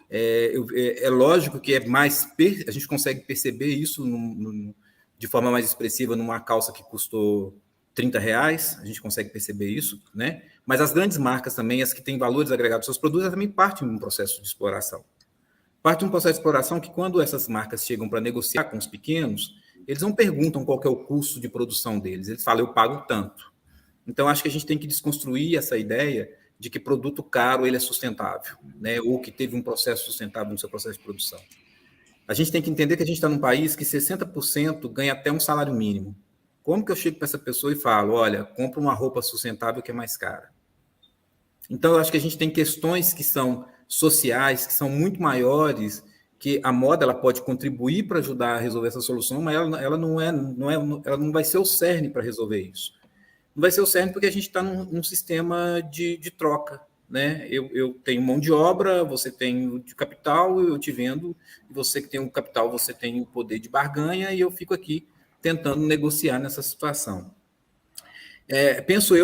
É lógico que a gente consegue perceber isso de forma mais expressiva numa calça que custou R$30, a gente consegue perceber isso, né? Mas as grandes marcas também, as que têm valores agregados aos seus produtos, elas também partem de um processo de exploração. Parte de um processo de exploração que, quando essas marcas chegam para negociar com os pequenos, eles não perguntam qual que é o custo de produção deles, eles falam, eu pago tanto. Então, acho que a gente tem que desconstruir essa ideia de que produto caro ele é sustentável, né? Ou que teve um processo sustentável no seu processo de produção. A gente tem que entender que a gente está num país que 60% ganha até um salário mínimo. Como que eu chego para essa pessoa e falo, olha, compra uma roupa sustentável que é mais cara? Então, eu acho que a gente tem questões que são sociais, que são muito maiores, que a moda ela pode contribuir para ajudar a resolver essa solução, mas ela não vai ser o cerne para resolver isso. Não vai ser o cerne porque a gente está num sistema de troca, né? Eu tenho mão de obra, você tem o de capital, eu te vendo, e você que tem o capital, você tem o poder de barganha, e eu fico aqui tentando negociar nessa situação. Penso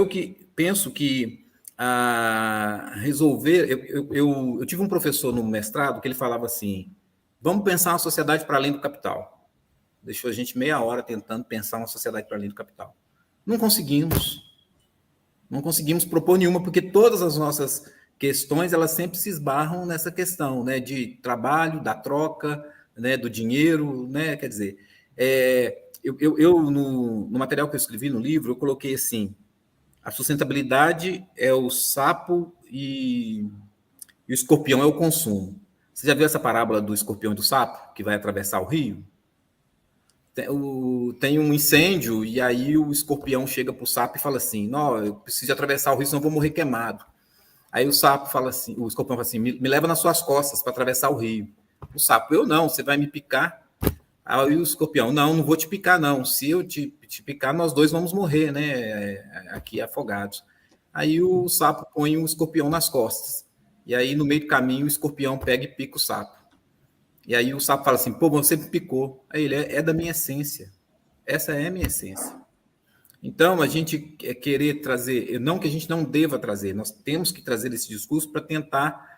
que resolver... Eu tive um professor no mestrado que ele falava assim, vamos pensar uma sociedade para além do capital. Deixou a gente meia hora tentando pensar uma sociedade para além do capital. Não conseguimos propor nenhuma, porque todas as nossas questões, elas sempre se esbarram nessa questão, né, de trabalho, da troca, né, do dinheiro, né, quer dizer, no material que eu escrevi no livro, eu coloquei assim, a sustentabilidade é o sapo e o escorpião é o consumo. Você já viu essa parábola do escorpião e do sapo, que vai atravessar o rio? Tem um incêndio e aí o escorpião chega para o sapo e fala assim, não, eu preciso atravessar o rio, senão eu vou morrer queimado. Aí o sapo fala assim, o escorpião fala assim, me leva nas suas costas para atravessar o rio. O sapo, eu não, você vai me picar. Aí o escorpião, não vou te picar não, se eu te picar, nós dois vamos morrer, né, aqui afogados. Aí o sapo põe o escorpião nas costas. E aí no meio do caminho o escorpião pega e pica o sapo. E aí o sapo fala assim, pô, você me picou. Aí ele, é da minha essência. Essa é a minha essência. Então, a gente querer trazer, não que a gente não deva trazer, nós temos que trazer esse discurso para tentar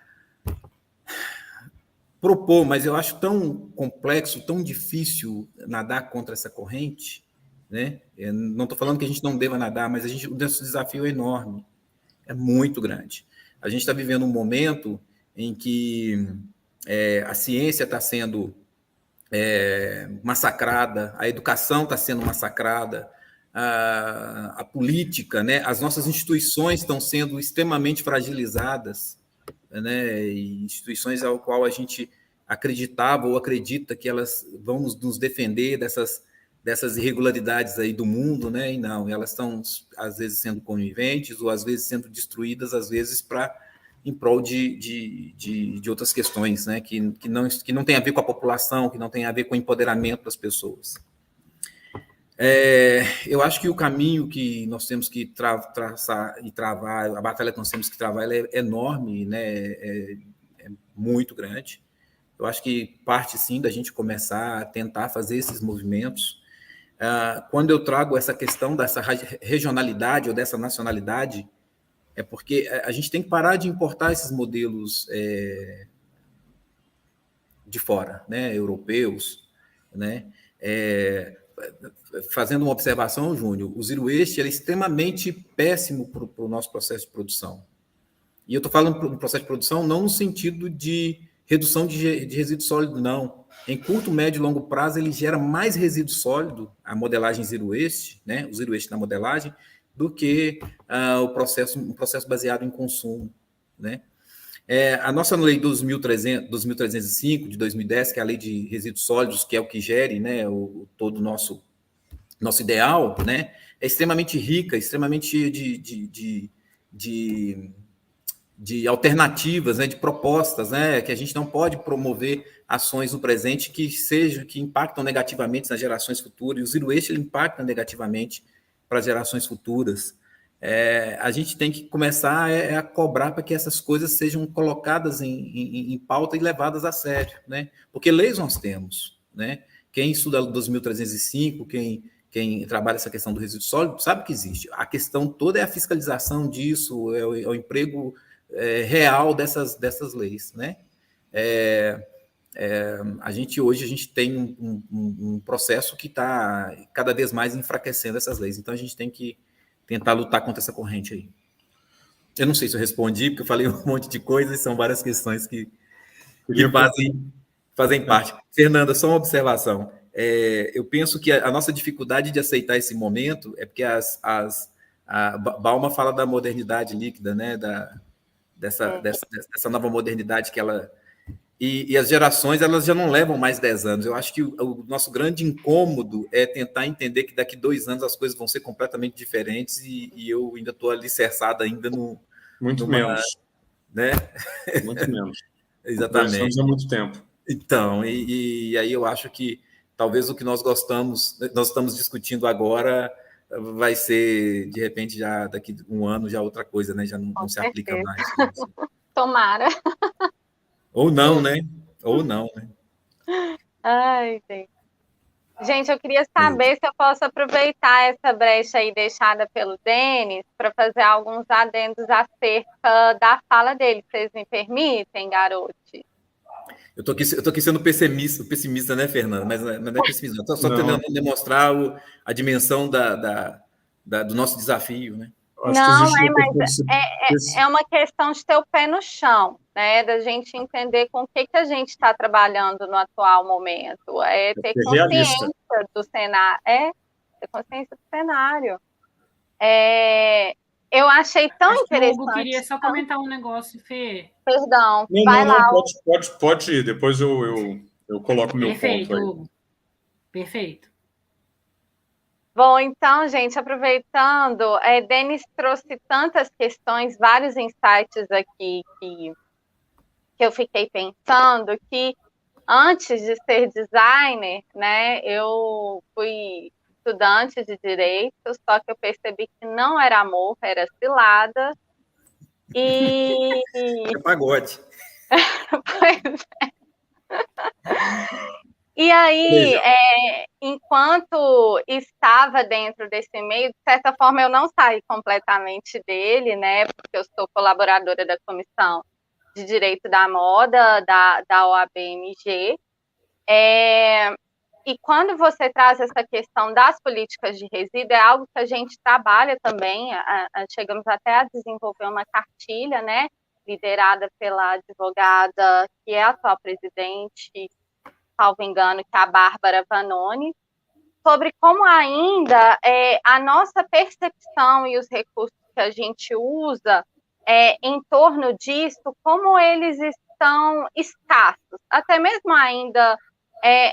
propor, mas eu acho tão complexo, tão difícil nadar contra essa corrente, né? Eu não estou falando que a gente não deva nadar, mas o nosso desafio é enorme, é muito grande. A gente está vivendo um momento em que a ciência está sendo massacrada, a educação está sendo massacrada, a política, né? As nossas instituições estão sendo extremamente fragilizadas, né? E instituições ao qual a gente acreditava ou acredita que elas vão nos defender dessas irregularidades aí do mundo, né? E não, elas estão às vezes sendo coniventes ou às vezes sendo destruídas, às vezes em prol de outras questões, né? Que não tem a ver com a população, que não tem a ver com o empoderamento das pessoas. Eu acho que o caminho que nós temos que traçar e travar, a batalha que nós temos que travar, ela é enorme, né? É muito grande. Eu acho que parte, sim, da gente começar a tentar fazer esses movimentos. Quando eu trago essa questão dessa regionalidade ou dessa nacionalidade, é porque a gente tem que parar de importar esses modelos de fora, né? Europeus, né? Fazendo uma observação, Júnior, o Zero Waste é extremamente péssimo para o nosso processo de produção. E eu estou falando do processo de produção não no sentido de redução de resíduo sólido, não. Em curto, médio e longo prazo, ele gera mais resíduo sólido, a modelagem Zero Waste, né, o Zero Waste na modelagem, do que um processo baseado em consumo, né? A nossa lei 2305, de 2010, que é a lei de resíduos sólidos, que é o que gere, né, todo o nosso ideal, né, é extremamente rica, extremamente cheia de alternativas, né, de propostas, né, que a gente não pode promover ações no presente que impactam negativamente nas gerações futuras, e o Zero Waste ele impacta negativamente para as gerações futuras. A gente tem que começar a cobrar para que essas coisas sejam colocadas em pauta e levadas a sério, né? Porque leis nós temos, né? Quem estuda 2305, quem trabalha essa questão do resíduo sólido, sabe que existe. A questão toda é a fiscalização disso, é o emprego real dessas leis, né? Hoje a gente tem um processo que está cada vez mais enfraquecendo essas leis, então a gente tem que tentar lutar contra essa corrente aí. Eu não sei se eu respondi, porque eu falei um monte de coisas, são várias questões que fazem parte. Fernanda, só uma observação. Eu penso que a nossa dificuldade de aceitar esse momento é porque a Balma fala da modernidade líquida, né? Dessa nova modernidade que ela... E as gerações, elas já não levam mais 10 anos. Eu acho que o nosso grande incômodo é tentar entender que daqui 2 anos as coisas vão ser completamente diferentes e eu ainda estou alicerçado ainda Muito menos. Né? Muito menos. Exatamente. 2 anos é muito tempo. Então, e aí eu acho que talvez o que nós estamos discutindo agora vai ser, de repente, já daqui 1 ano, já outra coisa, né? Já não se aplica mais. Tomara. Ou não, né? Ou não, né? Ai, gente. Gente, eu queria saber se eu posso aproveitar essa brecha aí deixada pelo Denis para fazer alguns adendos acerca da fala dele. Vocês me permitem, garotos? Eu tô aqui sendo pessimista, né, Fernanda? Mas não é pessimista, estou só tentando demonstrar a dimensão do nosso desafio, né? Não, mas é uma questão de ter o pé no chão, né? Da gente entender com o que a gente está trabalhando no atual momento. Ter consciência do cenário. Ter consciência do cenário. Eu achei tão interessante. Hugo queria só comentar um negócio, Fê. Perdão, vai lá. Pode ir, depois eu coloco meu ponto aí. Perfeito, Hugo. Perfeito. Bom, então, gente, aproveitando, Denis trouxe tantas questões, vários insights aqui que eu fiquei pensando que antes de ser designer, né, eu fui estudante de direito, só que eu percebi que não era amor, era cilada. É pagode. Pois é. E aí, enquanto estava dentro desse meio, de certa forma eu não saí completamente dele, né? Porque eu sou colaboradora da Comissão de Direito da Moda da OAB-MG. E quando você traz essa questão das políticas de resíduo, é algo que a gente trabalha também, chegamos até a desenvolver uma cartilha, né? Liderada pela advogada que é a atual presidente, salvo engano, que é a Bárbara Vanoni, sobre como ainda a nossa percepção e os recursos que a gente usa em torno disso, como eles estão escassos, até mesmo ainda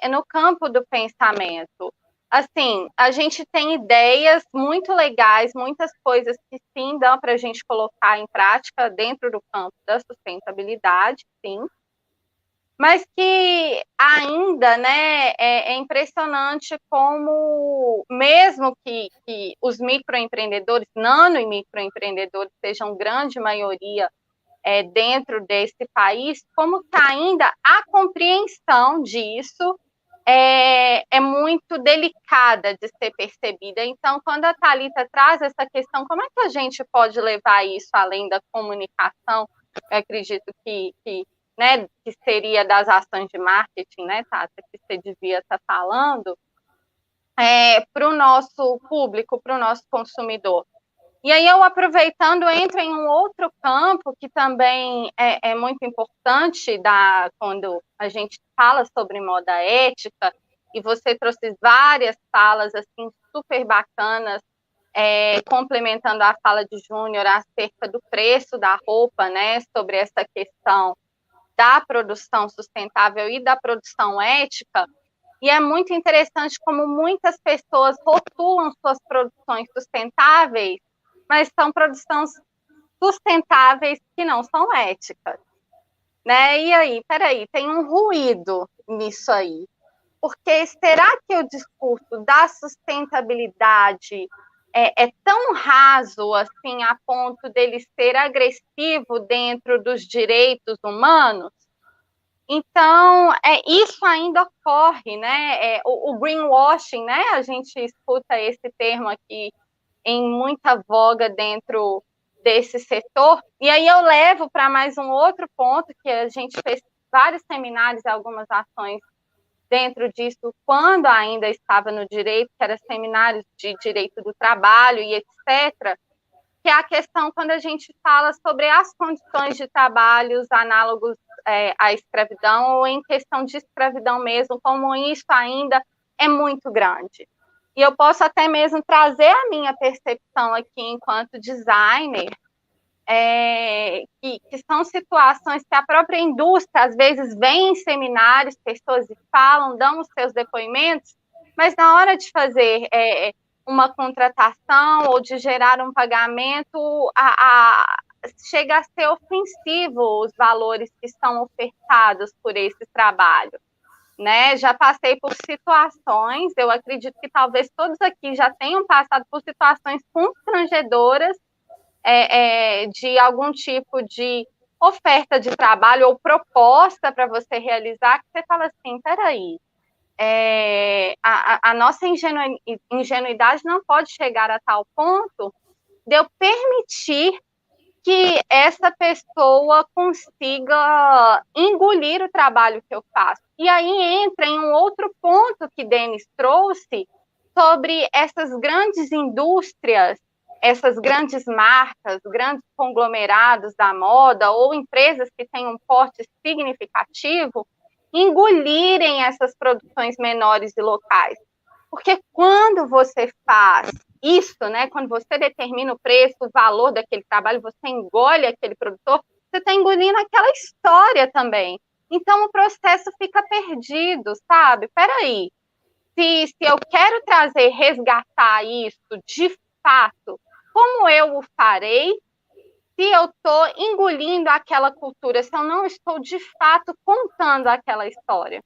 no campo do pensamento. Assim, a gente tem ideias muito legais, muitas coisas que sim dão para a gente colocar em prática dentro do campo da sustentabilidade, sim, mas que ainda, né, é impressionante como, mesmo que os microempreendedores, nano e microempreendedores sejam grande maioria dentro desse país, como que ainda a compreensão disso é muito delicada de ser percebida. Então, quando a Thalita traz essa questão, como é que a gente pode levar isso além da comunicação? Eu acredito que seria das ações de marketing, né, Tata, que você devia estar falando, para o nosso público, para o nosso consumidor. E aí, eu, aproveitando, entro em um outro campo que também é muito importante quando a gente fala sobre moda ética, e você trouxe várias falas assim, super bacanas, complementando a fala de Júnior acerca do preço da roupa, né, sobre essa questão da produção sustentável e da produção ética. E é muito interessante como muitas pessoas rotulam suas produções sustentáveis, mas são produções sustentáveis que não são éticas, né? E aí, peraí, tem um ruído nisso aí. Porque será que o discurso da sustentabilidade é tão raso, assim, a ponto dele ser agressivo dentro dos direitos humanos? Então, isso ainda ocorre, né? O greenwashing, né? A gente escuta esse termo aqui em muita voga dentro desse setor. E aí eu levo para mais um outro ponto, que a gente fez vários seminários e algumas ações dentro disso, quando ainda estava no direito, que era seminários de direito do trabalho e etc., que é a questão quando a gente fala sobre as condições de trabalhos análogos à escravidão, ou em questão de escravidão mesmo, como isso ainda é muito grande. E eu posso até mesmo trazer a minha percepção aqui enquanto designer, que são situações que a própria indústria, às vezes, vem em seminários, pessoas falam, dão os seus depoimentos, mas na hora de fazer uma contratação ou de gerar um pagamento, chega a ser ofensivo os valores que são ofertados por esse trabalho. Né? Já passei por situações, eu acredito que talvez todos aqui já tenham passado por situações constrangedoras de algum tipo de oferta de trabalho ou proposta para você realizar, que você fala assim, peraí, a nossa ingenuidade não pode chegar a tal ponto de eu permitir que essa pessoa consiga engolir o trabalho que eu faço. E aí entra em um outro ponto que Denis trouxe sobre essas grandes indústrias, essas grandes marcas, grandes conglomerados da moda ou empresas que têm um porte significativo, engolirem essas produções menores e locais. Porque quando você faz isso, né, quando você determina o preço, o valor daquele trabalho, você engole aquele produtor, você está engolindo aquela história também. Então, o processo fica perdido, sabe? Peraí, se eu quero resgatar isso de fato, como eu o farei se eu estou engolindo aquela cultura, se eu não estou de fato contando aquela história?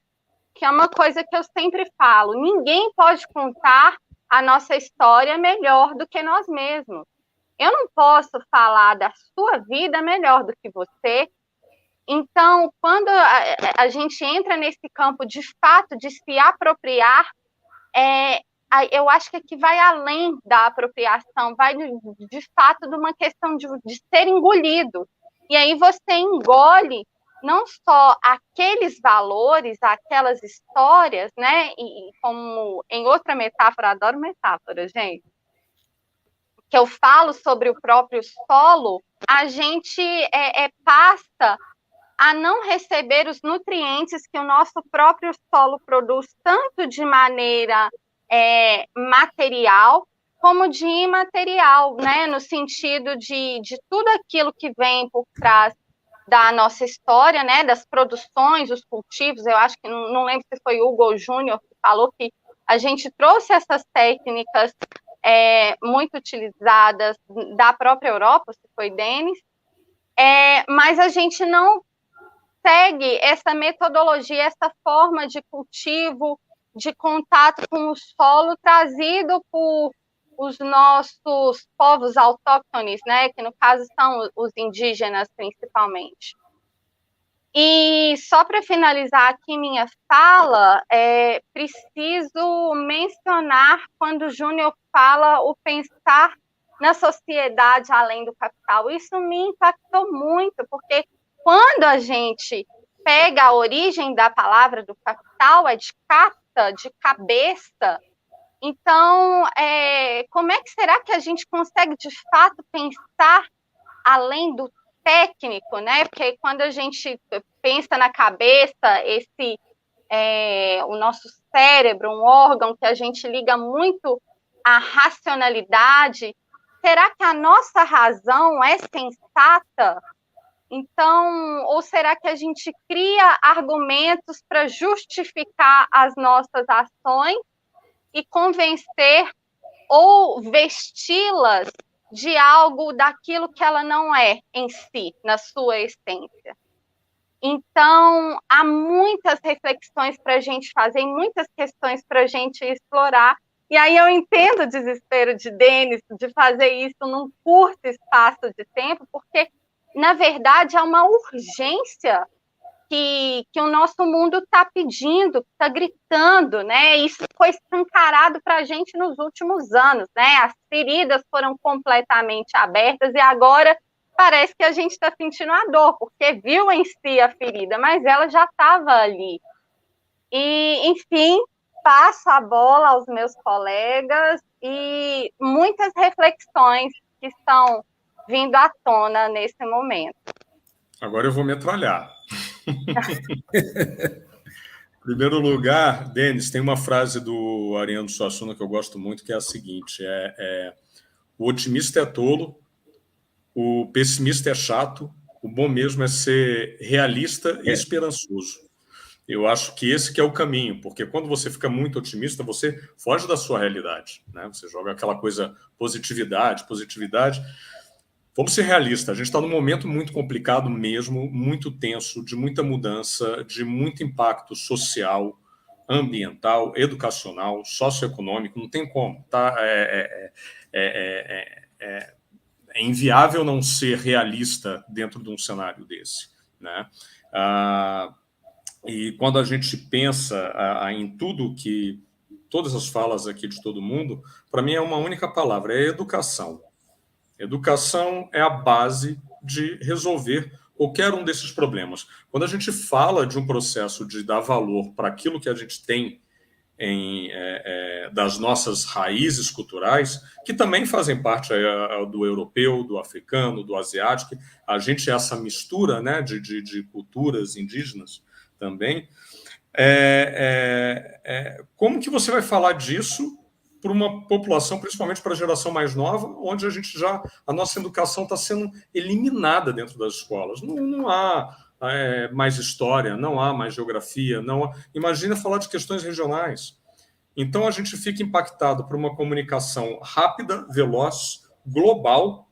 Que é uma coisa que eu sempre falo, ninguém pode contar a nossa história melhor do que nós mesmos. Eu não posso falar da sua vida melhor do que você. Então, quando a gente entra nesse campo de fato de se apropriar, eu acho que aqui vai além da apropriação, vai de fato de uma questão de ser engolido. E aí você engole não só aqueles valores, aquelas histórias, né? E como em outra metáfora, adoro metáfora, gente, que eu falo sobre o próprio solo, a gente passa a não receber os nutrientes que o nosso próprio solo produz, tanto de maneira material como de imaterial, né? No sentido de tudo aquilo que vem por trás da nossa história, né? Das produções, os cultivos. Eu acho que, não lembro se foi Hugo ou Júnior que falou que a gente trouxe essas técnicas muito utilizadas da própria Europa, se foi Denis, mas a gente não segue essa metodologia, essa forma de cultivo, de contato com o solo trazido por os nossos povos autóctones, né, que no caso são os indígenas principalmente. E só para finalizar aqui minha fala, preciso mencionar quando o Júnior fala o pensar na sociedade além do capital. Isso me impactou muito, porque quando a gente pega a origem da palavra do capital, é de capta, de cabeça. Então, como é que será que a gente consegue, de fato, pensar além do técnico, né? Porque quando a gente pensa na cabeça, o nosso cérebro, um órgão que a gente liga muito à racionalidade, será que a nossa razão é sensata? Então, ou será que a gente cria argumentos para justificar as nossas ações e convencer ou vesti-las de algo daquilo que ela não é em si, na sua essência? Então, há muitas reflexões para a gente fazer, muitas questões para a gente explorar. E aí eu entendo o desespero de Denis de fazer isso num curto espaço de tempo, porque, na verdade, há uma urgência que o nosso mundo está pedindo, está gritando, né? Isso foi escancarado para a gente nos últimos anos, né? As feridas foram completamente abertas e agora parece que a gente está sentindo a dor, porque viu em si a ferida, mas ela já estava ali. E, enfim, passo a bola aos meus colegas e muitas reflexões que estão vindo à tona nesse momento. Agora eu vou metralhar. Em primeiro lugar, Denis, tem uma frase do Ariano Suassuna que eu gosto muito, que é a seguinte: o otimista é tolo, o pessimista é chato, o bom mesmo é ser realista e esperançoso. Eu acho que esse que é o caminho, porque quando você fica muito otimista, você foge da sua realidade, né? Você joga aquela coisa positividade. Vamos ser realistas, a gente está num momento muito complicado mesmo, muito tenso, de muita mudança, de muito impacto social, ambiental, educacional, socioeconômico, não tem como, tá? É inviável não ser realista dentro de um cenário desse, né? E quando a gente pensa em tudo que... Todas as falas aqui de todo mundo, para mim é uma única palavra, é educação. Educação é a base de resolver qualquer um desses problemas. Quando a gente fala de um processo de dar valor para aquilo que a gente tem das nossas raízes culturais, que também fazem parte do europeu, do africano, do asiático, a gente é essa mistura, né, de culturas indígenas também. Como que você vai falar disso para uma população, principalmente para a geração mais nova, onde a nossa educação está sendo eliminada dentro das escolas? Não há mais história, não há mais geografia, não há... Imagina falar de questões regionais. Então, a gente fica impactado por uma comunicação rápida, veloz, global,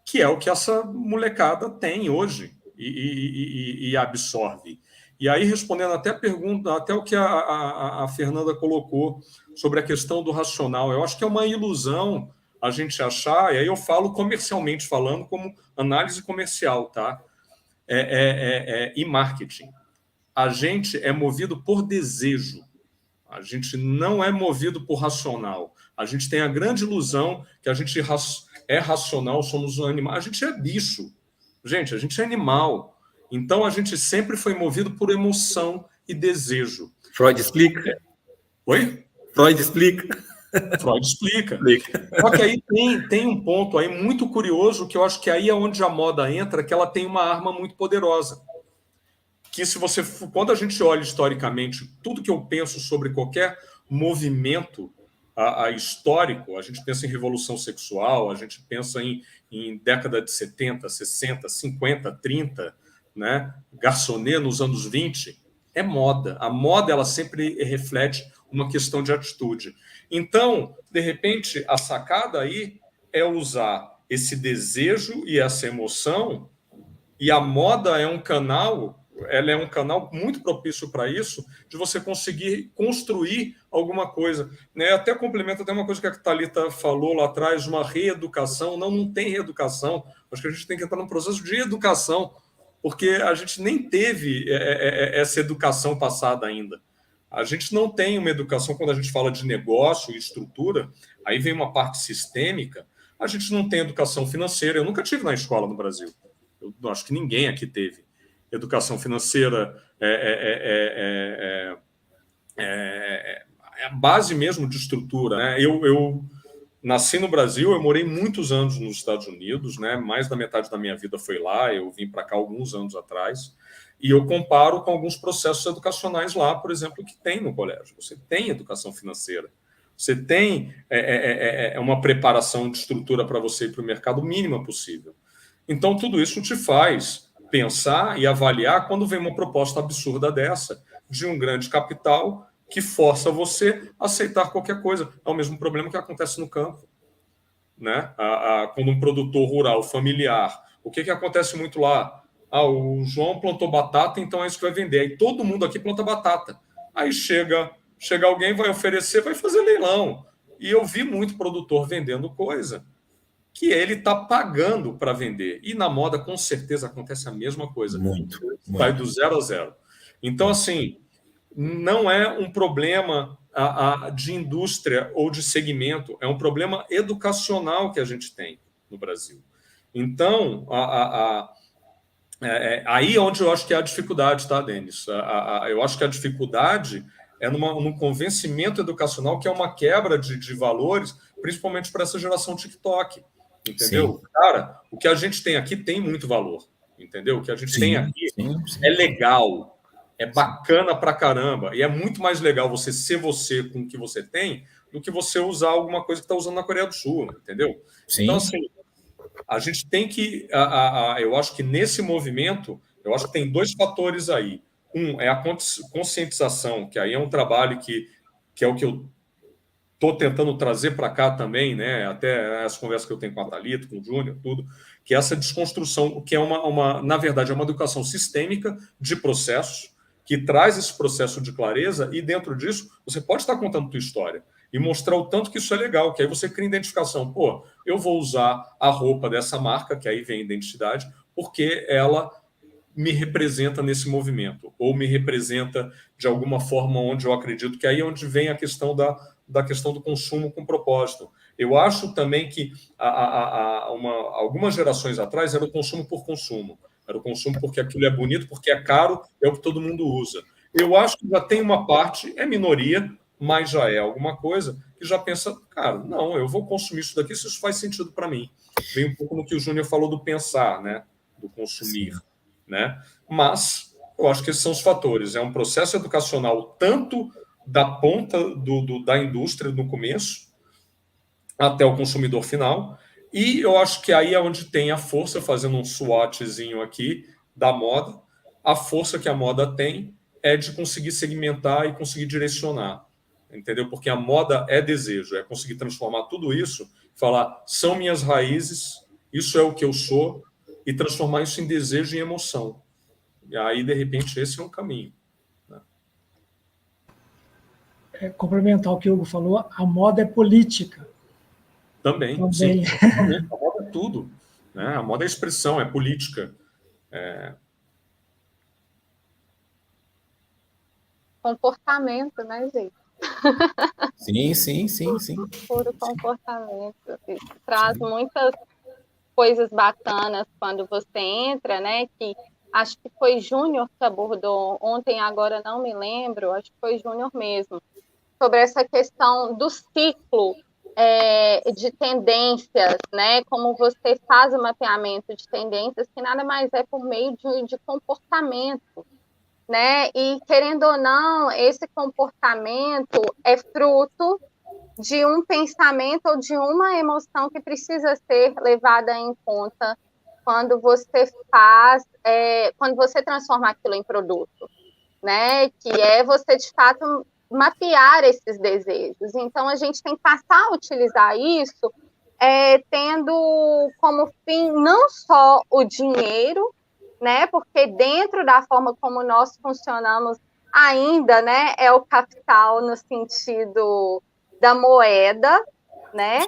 que é o que essa molecada tem hoje e absorve. E aí, respondendo até a pergunta, até o que a Fernanda colocou sobre a questão do racional, eu acho que é uma ilusão a gente achar, e aí eu falo comercialmente falando, como análise comercial, tá? E marketing. A gente é movido por desejo. A gente não é movido por racional. A gente tem a grande ilusão que a gente é racional, somos um animal. A gente é bicho. Gente, a gente é animal. Então, a gente sempre foi movido por emoção e desejo. Freud explica? Oi? Freud explica? Freud explica. Só que aí tem um ponto aí muito curioso, que eu acho que aí é onde a moda entra, que ela tem uma arma muito poderosa, que quando a gente olha historicamente tudo que eu penso sobre qualquer movimento histórico, a gente pensa em revolução sexual, a gente pensa em década de 70, 60, 50, 30, né? Garçonnet nos anos 20, é moda. A moda, ela sempre reflete uma questão de atitude. Então, de repente, a sacada aí é usar esse desejo e essa emoção, e a moda é um canal muito propício para isso, de você conseguir construir alguma coisa. Né? Até complemento até uma coisa que a Thalita falou lá atrás, uma reeducação. Não tem reeducação. Acho que a gente tem que entrar num processo de educação, porque a gente nem teve essa educação passada ainda. A gente não tem uma educação, quando a gente fala de negócio e estrutura, aí vem uma parte sistêmica, a gente não tem educação financeira. Eu nunca tive na escola no Brasil. Eu acho que ninguém aqui teve. Educação financeira é a base mesmo de estrutura. Né? Eu nasci no Brasil, eu morei muitos anos nos Estados Unidos, né? Mais da metade da minha vida foi lá, eu vim para cá alguns anos atrás, e eu comparo com alguns processos educacionais lá, por exemplo, que tem no colégio. Você tem educação financeira, você tem uma preparação de estrutura para você ir para o mercado mínima possível. Então, tudo isso te faz pensar e avaliar quando vem uma proposta absurda dessa, de um grande capital que força você a aceitar qualquer coisa. É o mesmo problema que acontece no campo. Né? Quando um produtor rural familiar, o que acontece muito lá? O João plantou batata, então é isso que vai vender. Aí todo mundo aqui planta batata. Aí chega alguém, vai oferecer, vai fazer leilão. E eu vi muito produtor vendendo coisa que ele está pagando para vender. E na moda, com certeza, acontece a mesma coisa. Muito. Vai do 0 a 0. Então, assim, não é um problema de indústria ou de segmento, é um problema educacional que a gente tem no Brasil. Então, aí é onde eu acho que é a dificuldade, tá, Denis? Eu acho que a dificuldade é num convencimento educacional, que é uma quebra de valores, principalmente para essa geração TikTok. Entendeu? Sim. Cara, o que a gente tem aqui tem muito valor. Entendeu? O que a gente tem aqui é legal, é bacana pra caramba. E é muito mais legal você ser você com o que você tem do que você usar alguma coisa que está usando na Coreia do Sul. Entendeu? Sim. Então, assim, a gente tem que... eu acho que nesse movimento, eu acho que tem dois fatores aí. Um é a conscientização, que aí é um trabalho que é o que eu estou tentando trazer para cá também, né? Até as conversas que eu tenho com a Thalita, com o Júnior, tudo, que é essa desconstrução, que é na verdade, é uma educação sistêmica de processos, que traz esse processo de clareza, e dentro disso, você pode estar contando tua história e mostrar o tanto que isso é legal, que aí você cria identificação. Pô, eu vou usar a roupa dessa marca, que aí vem a identidade, porque ela me representa nesse movimento, ou me representa de alguma forma onde eu acredito, que aí é onde vem a questão da questão do consumo com propósito. Eu acho também que algumas gerações atrás era o consumo por consumo. Era o consumo porque aquilo é bonito, porque é caro, é o que todo mundo usa. Eu acho que já tem uma parte, é minoria, mas já é alguma coisa, que já pensa, cara, não, eu vou consumir isso daqui se isso faz sentido para mim. Vem um pouco no que o Júnior falou do pensar, né? Do consumir. Né? Mas eu acho que esses são os fatores. É um processo educacional tanto da ponta da indústria no começo até o consumidor final, e eu acho que aí é onde tem a força, fazendo um SWOTzinho aqui da moda, a força que a moda tem é de conseguir segmentar e conseguir direcionar, entendeu? Porque a moda é desejo, é conseguir transformar tudo isso, falar, são minhas raízes, isso é o que eu sou, e transformar isso em desejo e emoção. E aí, de repente, esse é um caminho. Né? Complementar o que o Hugo falou, a moda é política. Também. Sim. A moda é tudo. Né? A moda é expressão, é política. Comportamento, né, gente? Sim. Puro comportamento. Isso traz muitas coisas bacanas quando você entra, né? Que acho que foi Júnior que abordou ontem, agora não me lembro, acho que foi Júnior mesmo, sobre essa questão do ciclo de tendências, né? Como você faz o mapeamento de tendências, que nada mais é por meio de comportamento, né? E, querendo ou não, esse comportamento é fruto de um pensamento ou de uma emoção que precisa ser levada em conta quando você quando você transforma aquilo em produto, né? Que é você, de fato, mapear esses desejos. Então, a gente tem que passar a utilizar isso tendo como fim não só o dinheiro, né? Porque dentro da forma como nós funcionamos ainda, né, é o capital no sentido da moeda, né?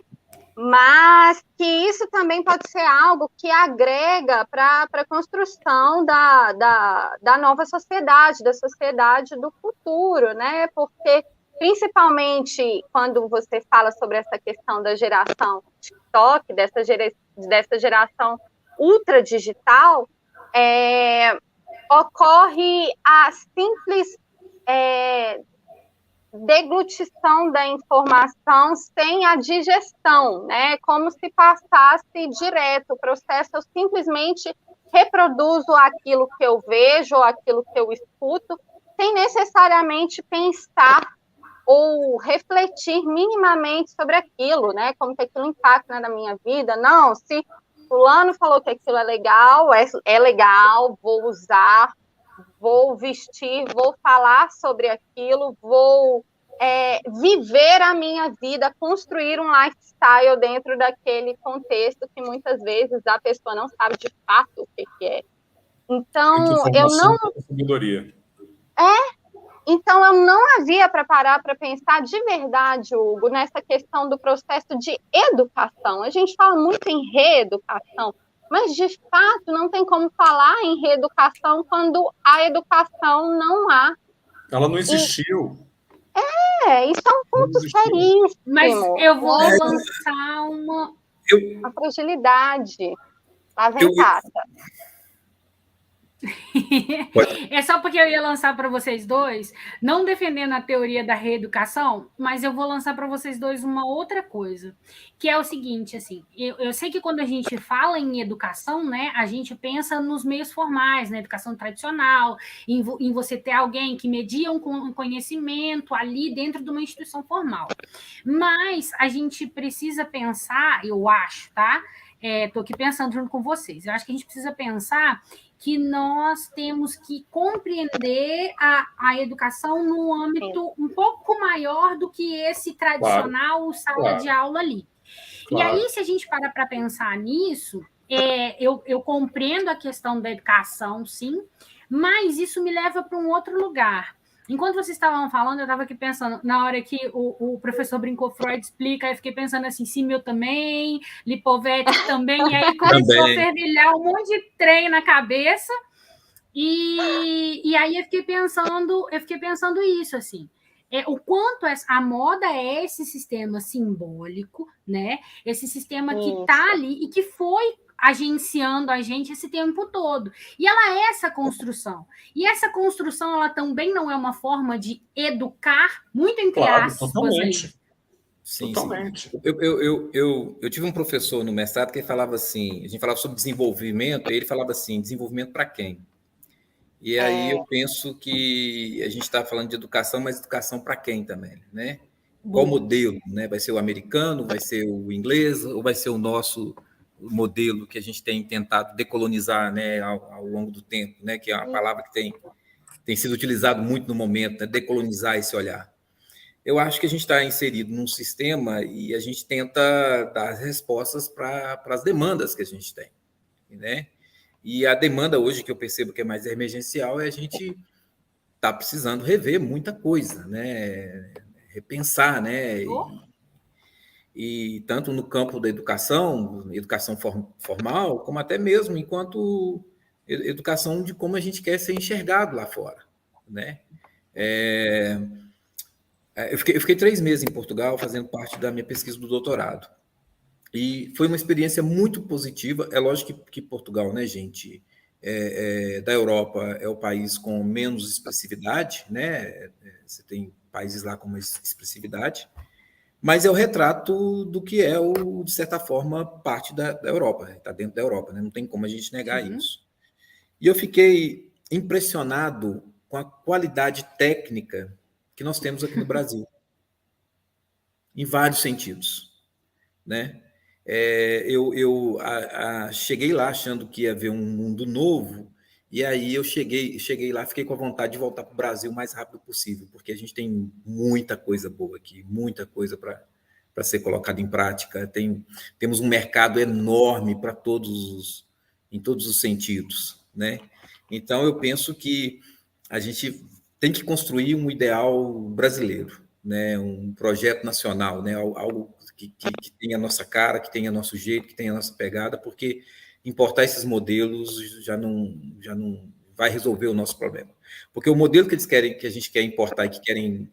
Mas que isso também pode ser algo que agrega para a construção da nova sociedade, da sociedade do futuro, né? Porque, principalmente, quando você fala sobre essa questão da geração TikTok, dessa geração ultra digital, ocorre a simples deglutição da informação sem a digestão, né? Como se passasse direto. O processo, eu simplesmente reproduzo aquilo que eu vejo, ou aquilo que eu escuto, sem necessariamente pensar ou refletir minimamente sobre aquilo, né? Como que aquilo impacta na minha vida. Não, se fulano falou que aquilo é legal, é legal, vou usar, vou vestir, vou falar sobre aquilo, vou viver a minha vida, construir um lifestyle dentro daquele contexto que muitas vezes a pessoa não sabe de fato o que é. Então, então eu não havia para parar para pensar de verdade, Hugo, nessa questão do processo de educação. A gente fala muito em reeducação, mas, de fato, não tem como falar em reeducação quando a educação não há. Ela não existiu. Isso é um ponto seríssimo. Mas eu vou lançar uma fragilidade. Lá vem Tata. É só porque eu ia lançar para vocês dois, não defendendo a teoria da reeducação, mas eu vou lançar para vocês dois uma outra coisa, que é o seguinte, assim, eu sei que quando a gente fala em educação, né, a gente pensa nos meios formais, na educação tradicional, em você ter alguém que media um conhecimento ali dentro de uma instituição formal. Mas a gente precisa pensar, eu acho, tá? Estou aqui pensando junto com vocês. Eu acho que a gente precisa pensar que nós temos que compreender a educação num âmbito um pouco maior do que esse tradicional sala de aula ali. E aí, se a gente para pensar nisso, eu compreendo a questão da educação, sim, mas isso me leva para um outro lugar. Enquanto vocês estavam falando, eu estava aqui pensando, na hora que o professor brincou, Freud explica, eu fiquei pensando assim, Simmel também, Lipovetsky também, e aí começou a fervilhar um monte de trem na cabeça, e aí eu fiquei pensando isso, assim, o quanto a moda é esse sistema simbólico, né? Esse sistema que está ali e que foi agenciando a gente esse tempo todo. E ela é essa construção. E essa construção, ela também não é uma forma de educar, muito entre aspas. Totalmente. Sim, totalmente. Sim. Eu tive um professor no mestrado que falava assim, a gente falava sobre desenvolvimento, e ele falava assim, desenvolvimento para quem? E aí eu penso que a gente está falando de educação, mas educação para quem também, né? Qual modelo, né? Vai ser o americano, vai ser o inglês, ou vai ser o nosso modelo que a gente tem tentado decolonizar, né, ao longo do tempo, né, que é uma palavra que tem sido utilizado muito no momento, né, decolonizar esse olhar. Eu acho que a gente está inserido num sistema e a gente tenta dar respostas para as demandas que a gente tem, né? E a demanda hoje que eu percebo que é mais emergencial é a gente tá precisando rever muita coisa, né? Repensar, né? E tanto no campo da educação formal, como até mesmo enquanto educação de como a gente quer ser enxergado lá fora, né? Eu fiquei 3 meses em Portugal fazendo parte da minha pesquisa do doutorado. E foi uma experiência muito positiva. É lógico que Portugal, né, gente, da Europa é o país com menos expressividade, né? Você tem países lá com mais expressividade, mas é o retrato do que é, de certa forma, parte da Europa, está dentro da Europa, né? Não tem como a gente negar isso. E eu fiquei impressionado com a qualidade técnica que nós temos aqui no Brasil, em vários sentidos, né? Eu cheguei lá achando que ia haver um mundo novo, e aí eu cheguei lá, fiquei com a vontade de voltar para o Brasil o mais rápido possível, porque a gente tem muita coisa boa aqui, muita coisa para ser colocada em prática. Temos um mercado enorme em todos os sentidos, né? Então, eu penso que a gente tem que construir um ideal brasileiro, né? Um projeto nacional, né? Algo que tenha a nossa cara, que tenha nosso jeito, que tenha a nossa pegada, porque importar esses modelos já não vai resolver o nosso problema. Porque o modelo que a gente quer importar e que querem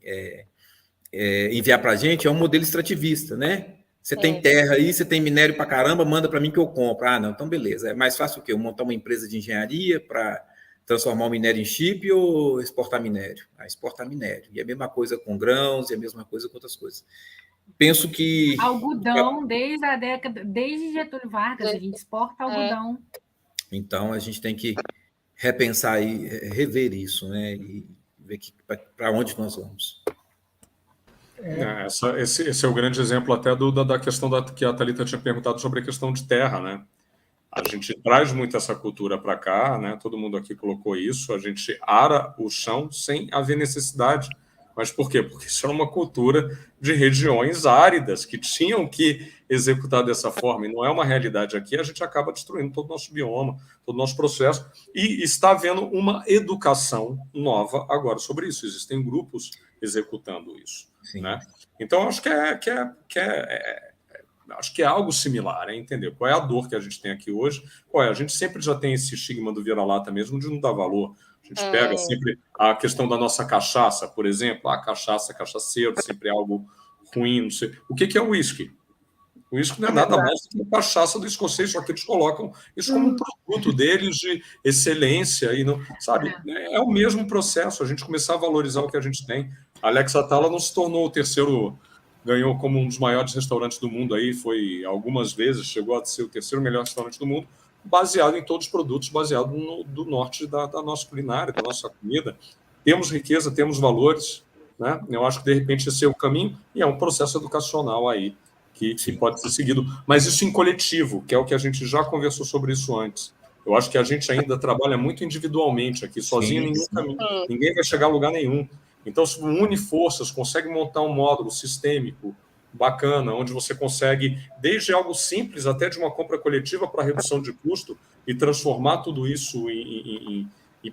enviar para a gente é um modelo extrativista, né? Você tem terra aí, você tem minério para caramba, manda para mim que eu compro. Ah, não, então beleza. É mais fácil o quê? Eu montar uma empresa de engenharia para transformar o minério em chip ou exportar minério? Exportar minério. E a mesma coisa com grãos, e a mesma coisa com outras coisas. Penso que... Algodão, desde Getúlio Vargas, a gente exporta algodão. Então, a gente tem que repensar e rever isso, né? E ver para onde nós vamos. Esse é o grande exemplo até da questão que a Thalita tinha perguntado sobre a questão de terra, né? A gente traz muito essa cultura para cá, né? Todo mundo aqui colocou isso, a gente ara o chão sem haver necessidade. Mas por quê? Porque isso era uma cultura de regiões áridas que tinham que executar dessa forma, e não é uma realidade aqui, a gente acaba destruindo todo o nosso bioma, todo o nosso processo, e está havendo uma educação nova agora sobre isso. Existem grupos executando isso. Né? Então, acho que acho que é algo similar, entender qual é a dor que a gente tem aqui hoje. A gente sempre já tem esse estigma do vira-lata mesmo de não dar valor. A gente pega sempre a questão da nossa cachaça, por exemplo, a cachaceiro, sempre é algo ruim. Não sei. O que é o uísque? O uísque não é nada mais do que a cachaça do escocês, só que eles colocam isso como um produto deles de excelência. E não, sabe? É o mesmo processo, a gente começar a valorizar o que a gente tem. A Alex Atala não se tornou o terceiro, ganhou como um dos maiores restaurantes do mundo, aí foi algumas vezes, chegou a ser o terceiro melhor restaurante do mundo, baseado em todos os produtos, baseado do norte da nossa culinária, da nossa comida. Temos riqueza, temos valores, né? Eu acho que, de repente, esse é o caminho, e é um processo educacional aí, que pode ser seguido. Mas isso em coletivo, que é o que a gente já conversou sobre isso antes. Eu acho que a gente ainda trabalha muito individualmente aqui, sozinho, ninguém vai chegar a lugar nenhum. Então, se une forças, consegue montar um módulo sistêmico bacana, onde você consegue, desde algo simples até de uma compra coletiva para redução de custo, e transformar tudo isso em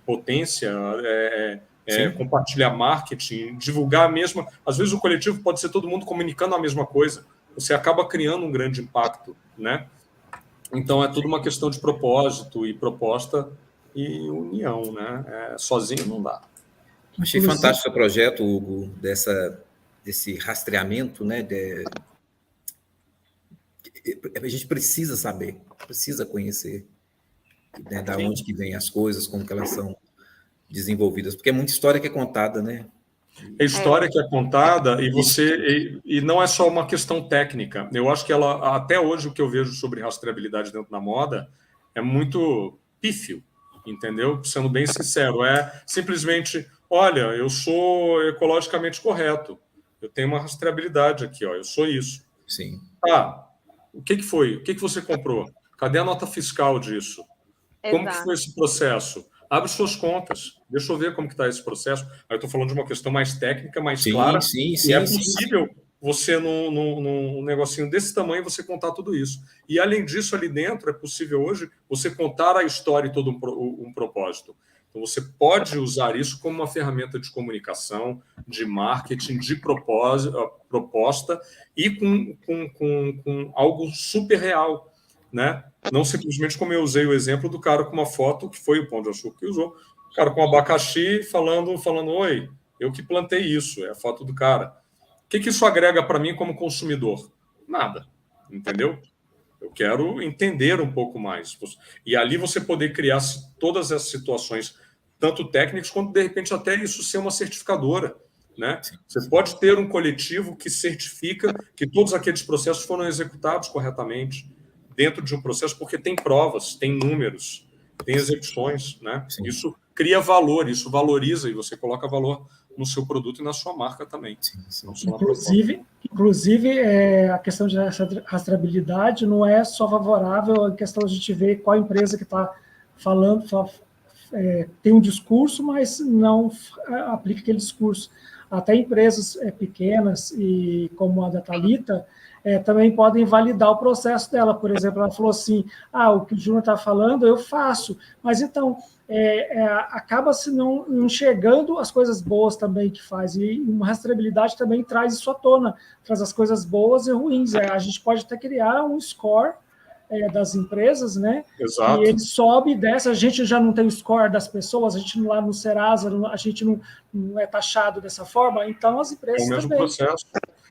potência, compartilhar marketing, divulgar a mesma... Às vezes o coletivo pode ser todo mundo comunicando a mesma coisa. Você acaba criando um grande impacto, né? Então, é tudo uma questão de propósito e proposta e união, né? Sozinho não dá. Achei fantástico o projeto, Hugo, desse rastreamento, né? A gente precisa saber, precisa conhecer, né, da onde que vêm as coisas, como que elas são desenvolvidas, porque é muita história que é contada, né? É história que é contada e não é só uma questão técnica. Eu acho que até hoje o que eu vejo sobre rastreabilidade dentro da moda é muito pífio, entendeu? Sendo bem sincero, é simplesmente, olha, eu sou ecologicamente correto, eu tenho uma rastreabilidade aqui, eu sou isso. Sim. O que foi? O que você comprou? Cadê a nota fiscal disso? Como que foi esse processo? Abre suas contas, deixa eu ver como que está esse processo. Aí eu estou falando de uma questão mais técnica, mais clara, e é possível você, num negocinho desse tamanho, você contar tudo isso. E, além disso, ali dentro, é possível hoje você contar a história e todo um propósito. Então, você pode usar isso como uma ferramenta de comunicação, de marketing, de proposta, e com algo super real, né? Não simplesmente como eu usei o exemplo do cara com uma foto, que foi o Pão de Açúcar que usou, o cara com abacaxi falando, oi, eu que plantei isso, é a foto do cara. O que isso agrega para mim como consumidor? Nada, entendeu? Eu quero entender um pouco mais. E ali você poder criar todas essas situações, tanto técnicas, quanto, de repente, até isso ser uma certificadora, né? Você pode ter um coletivo que certifica que todos aqueles processos foram executados corretamente, dentro de um processo, porque tem provas, tem números. tem execuções, né? Sim. Isso cria valor, isso valoriza, e você coloca valor no seu produto e na sua marca também. Sim, sim. Inclusive, a questão de rastreabilidade não é só favorável à questão de a gente ver qual empresa que está falando, tem um discurso, mas não aplica aquele discurso. Até empresas pequenas, e como a da Thalita, também podem validar o processo dela. Por exemplo, ela falou assim, o que o Júnior está falando, eu faço. Mas então, acaba-se não enxergando as coisas boas também que faz. E uma rastreabilidade também traz isso à tona, traz as coisas boas e ruins. A gente pode até criar um score das empresas, né? Exato. E ele sobe e desce. A gente já não tem o score das pessoas, a gente lá no Serasa, a gente não é taxado dessa forma, então as empresas é o mesmo também. Processo.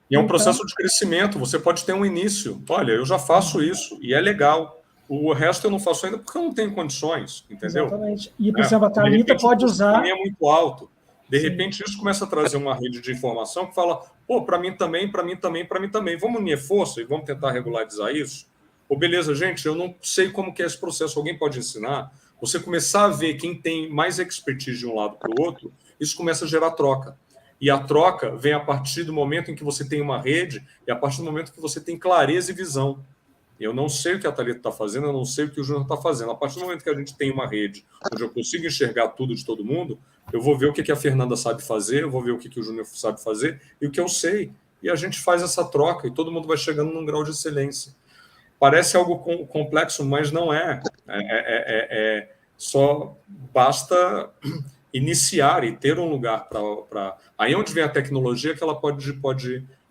E é um processo de crescimento. Você pode ter um início. Olha, eu já faço isso e é legal. O resto eu não faço ainda porque eu não tenho condições, entendeu? Exatamente. E, por exemplo, a Thalita pode usar... Para mim é muito alto. De repente, isso começa a trazer uma rede de informação que fala, para mim também, para mim também, para mim também. Vamos unir força e vamos tentar regularizar isso? Beleza, gente, eu não sei como que é esse processo. Alguém pode ensinar? Você começar a ver quem tem mais expertise de um lado para o outro, isso começa a gerar troca. E a troca vem a partir do momento em que você tem uma rede e a partir do momento que você tem clareza e visão. Eu não sei o que a Thalita está fazendo, eu não sei o que o Júnior está fazendo. A partir do momento que a gente tem uma rede onde eu consigo enxergar tudo de todo mundo, eu vou ver o que a Fernanda sabe fazer, eu vou ver o que o Júnior sabe fazer e o que eu sei. E a gente faz essa troca e todo mundo vai chegando num grau de excelência. Parece algo complexo, mas não é. Só basta iniciar e ter um lugar para... Aí é onde vem a tecnologia, que ela pode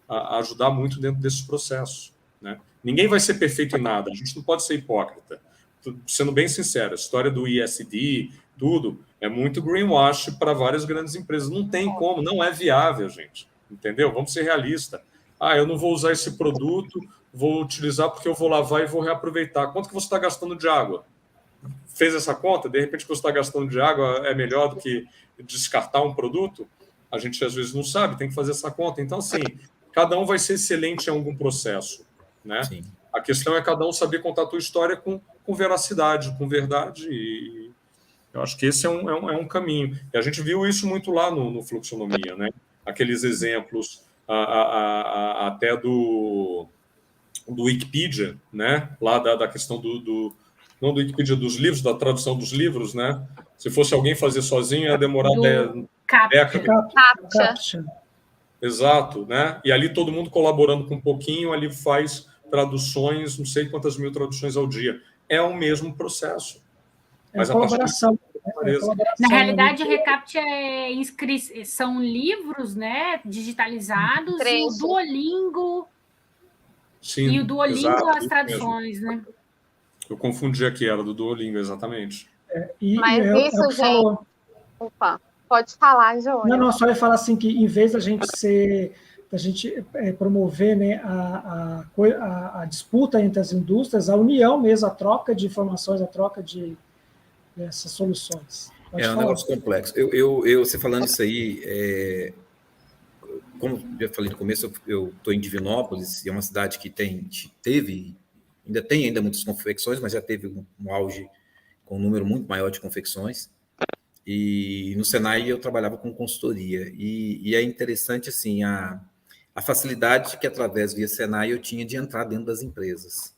ajudar muito dentro desses processos, né? Ninguém vai ser perfeito em nada, a gente não pode ser hipócrita. Sendo bem sincero, a história do ISD, tudo, é muito greenwash para várias grandes empresas. Não tem como, não é viável, gente. Entendeu? Vamos ser realistas. Eu não vou usar esse produto, vou utilizar porque eu vou lavar e vou reaproveitar. Quanto que você está gastando de água? Fez essa conta? De repente, o que você está gastando de água é melhor do que descartar um produto? A gente, às vezes, não sabe, tem que fazer essa conta. Então, assim, cada um vai ser excelente em algum processo, né? Sim. A questão é cada um saber contar a tua história com veracidade, com verdade, e eu acho que esse é um caminho. E a gente viu isso muito lá no Fluxonomia, né? Aqueles exemplos até do Wikipedia, né? Lá da questão não do Wikipedia, dos livros, da tradução dos livros, né? Se fosse alguém fazer sozinho, ia demorar décadas. Exato, né? E ali todo mundo colaborando com um pouquinho, ali faz traduções, não sei quantas mil traduções ao dia. É o mesmo processo. Mas a colaboração. Na realidade, a Recapt são livros, né, digitalizados, e o Duolingo. Sim, e o Duolingo, exato, as traduções, né? Eu confundi aqui, era do Duolingo, exatamente. Mas isso, gente... Opa, pode falar, Júnior. Não, só ia falar assim que, em vez da gente promover, né, a disputa entre as indústrias, a união mesmo, a troca de informações, a troca dessas soluções. Pode falar. Um negócio complexo. Você falando isso aí, como eu falei no começo, eu estou em Divinópolis, e é uma cidade que ainda tem muitas confecções, mas já teve um auge com um número muito maior de confecções. E no Senai eu trabalhava com consultoria. E é interessante assim, a facilidade que, através via Senai, eu tinha de entrar dentro das empresas.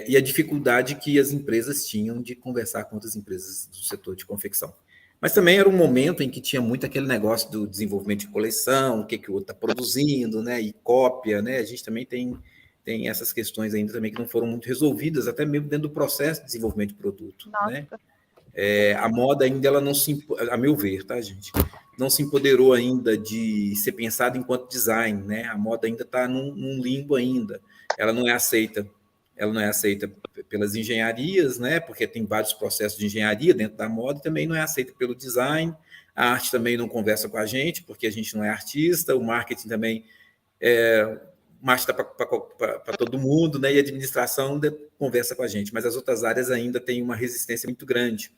E a dificuldade que as empresas tinham de conversar com outras empresas do setor de confecção. Mas também era um momento em que tinha muito aquele negócio do desenvolvimento de coleção, o que o outro está produzindo, né, e cópia, né? A gente também tem essas questões ainda também que não foram muito resolvidas, até mesmo dentro do processo de desenvolvimento de produto. Né? A moda ainda, ela não a meu ver, tá, gente? Não se empoderou ainda de ser pensada enquanto design, né? A moda ainda está num limbo ainda. Ela não é aceita pelas engenharias, né? Porque tem vários processos de engenharia dentro da moda, e também não é aceita pelo design. A arte também não conversa com a gente, porque a gente não é artista. O marketing também marketing está para todo mundo, né? E a administração conversa com a gente, mas as outras áreas ainda têm uma resistência muito grande.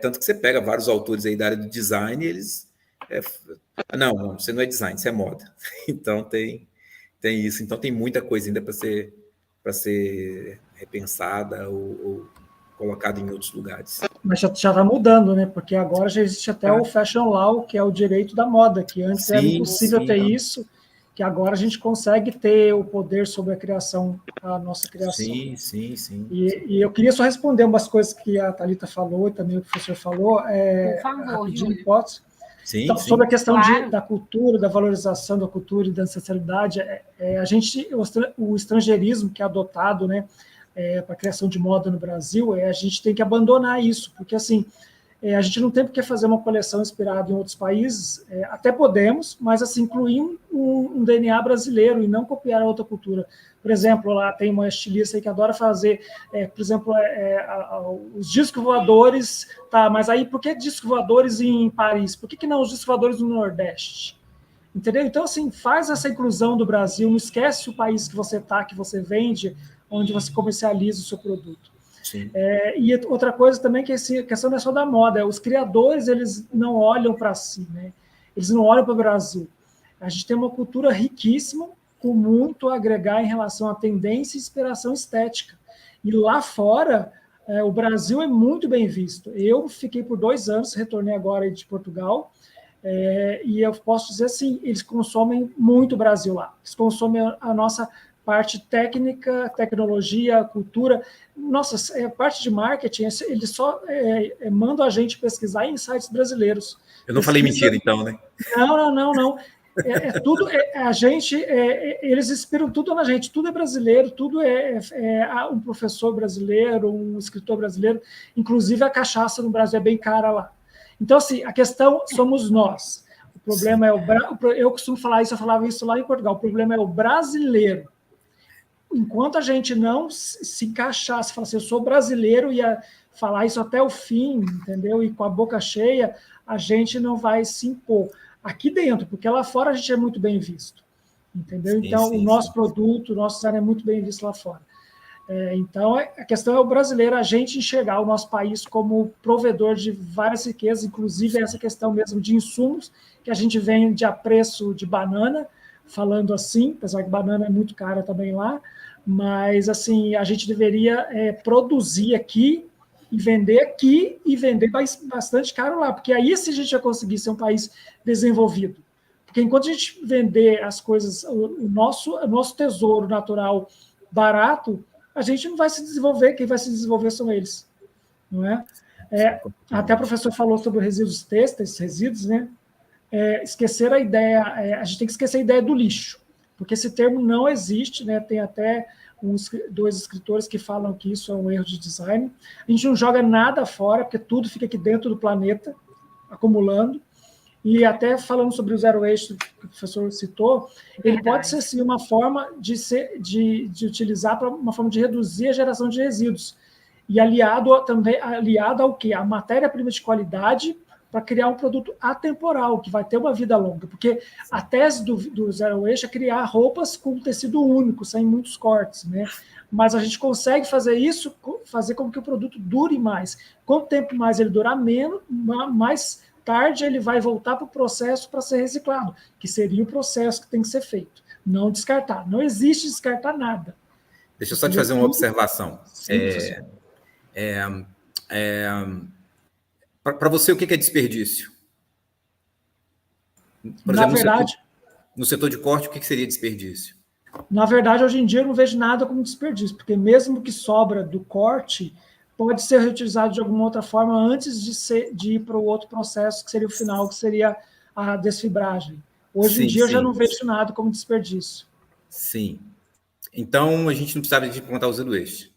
Tanto que você pega vários autores aí da área do design, e eles... não, você não é design, você é moda. Então, tem isso. Então, tem muita coisa ainda para ser repensada ou colocado em outros lugares. Mas já está mudando, né? Porque agora já existe até o Fashion Law, que é o direito da moda, que antes era impossível ter isso, que agora a gente consegue ter o poder sobre a nossa criação. Sim. E eu queria só responder umas coisas que a Thalita falou e também o professor falou. Por favor, rapidinho, pode? Sim, então, sim. Sobre a questão Claro. da cultura, da valorização da cultura e da ancestralidade, o estrangeirismo que é adotado, né, para a criação de moda no Brasil, a gente tem que abandonar isso, porque assim, a gente não tem por que fazer uma coleção inspirada em outros países, até podemos, mas assim, incluir um DNA brasileiro e não copiar a outra cultura. Por exemplo, lá tem uma estilista aí que adora fazer, por exemplo, os discos voadores, tá, mas aí por que discos voadores em Paris? Por que não os discos voadores no Nordeste? Entendeu? Então, assim, faz essa inclusão do Brasil, não esquece o país que você está, que você vende, onde você comercializa o seu produto. E outra coisa também que a questão não é só da moda, os criadores eles não olham para si, né? Eles não olham para o Brasil. A gente tem uma cultura riquíssima, com muito a agregar em relação à tendência e inspiração estética. E lá fora, o Brasil é muito bem visto. Eu fiquei por 2 anos, retornei agora de Portugal, e eu posso dizer assim, eles consomem muito o Brasil lá. Eles consomem a nossa parte técnica, tecnologia, cultura. Nossa, parte de marketing, eles só mandam a gente pesquisar em sites brasileiros. Eu não falei mentira, então, né? Não. Tudo, a gente, eles inspiram tudo na gente, tudo é brasileiro, tudo um professor brasileiro, um escritor brasileiro, inclusive a cachaça no Brasil é bem cara lá. Então, assim, a questão somos nós. O problema eu costumo falar isso, eu falava isso lá em Portugal, o problema é o brasileiro. Enquanto a gente não se encaixar, se falar assim, eu sou brasileiro, e falar isso até o fim, entendeu? E com a boca cheia, a gente não vai se impor aqui dentro, porque lá fora a gente é muito bem visto, entendeu? Então, o nosso produto, o nosso design é muito bem visto lá fora. Então, a questão é o brasileiro, a gente enxergar o nosso país como provedor de várias riquezas, inclusive essa questão mesmo de insumos, que a gente vende a preço de banana, falando assim, apesar que banana é muito cara também lá, mas assim, a gente deveria produzir aqui e vender bastante caro lá, porque aí se a gente vai conseguir ser um país desenvolvido. Porque enquanto a gente vender as coisas, o nosso tesouro natural barato, a gente não vai se desenvolver, quem vai se desenvolver são eles, não é? Até o professor falou sobre resíduos têxteis, resíduos, né? Esquecer a ideia, a gente tem que esquecer a ideia do lixo, porque esse termo não existe, né? Tem até 2 escritores que falam que isso é um erro de design. A gente não joga nada fora, porque tudo fica aqui dentro do planeta, acumulando. E até falando sobre o zero waste que o professor citou, ele pode ser sim uma forma de utilizar para uma forma de reduzir a geração de resíduos. E aliado ao quê? A matéria-prima de qualidade para criar um produto atemporal, que vai ter uma vida longa. Porque a tese do Zero Waste é criar roupas com tecido único, sem muitos cortes, né? Mas a gente consegue fazer isso, fazer com que o produto dure mais. Quanto tempo mais ele durar, mais tarde ele vai voltar para o processo para ser reciclado, que seria o processo que tem que ser feito. Não descartar. Não existe descartar nada. Deixa eu só te fazer uma observação. Para você, o que é desperdício? Por exemplo, no setor de corte, o que seria desperdício? Na verdade, hoje em dia, eu não vejo nada como desperdício, porque mesmo que sobra do corte, pode ser reutilizado de alguma outra forma antes de ir para o outro processo, que seria o final, que seria a desfibragem. Hoje em dia, eu já não vejo nada como desperdício. Sim. Então, a gente não precisava de implantar o zero waste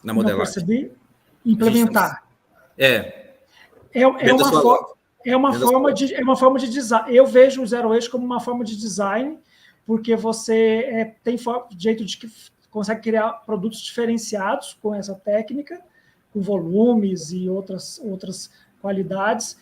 na modelagem. Não percebi? Implementar. É uma forma de design. Eu vejo o zero waste como uma forma de design, porque você tem jeito de que consegue criar produtos diferenciados com essa técnica, com volumes e outras qualidades,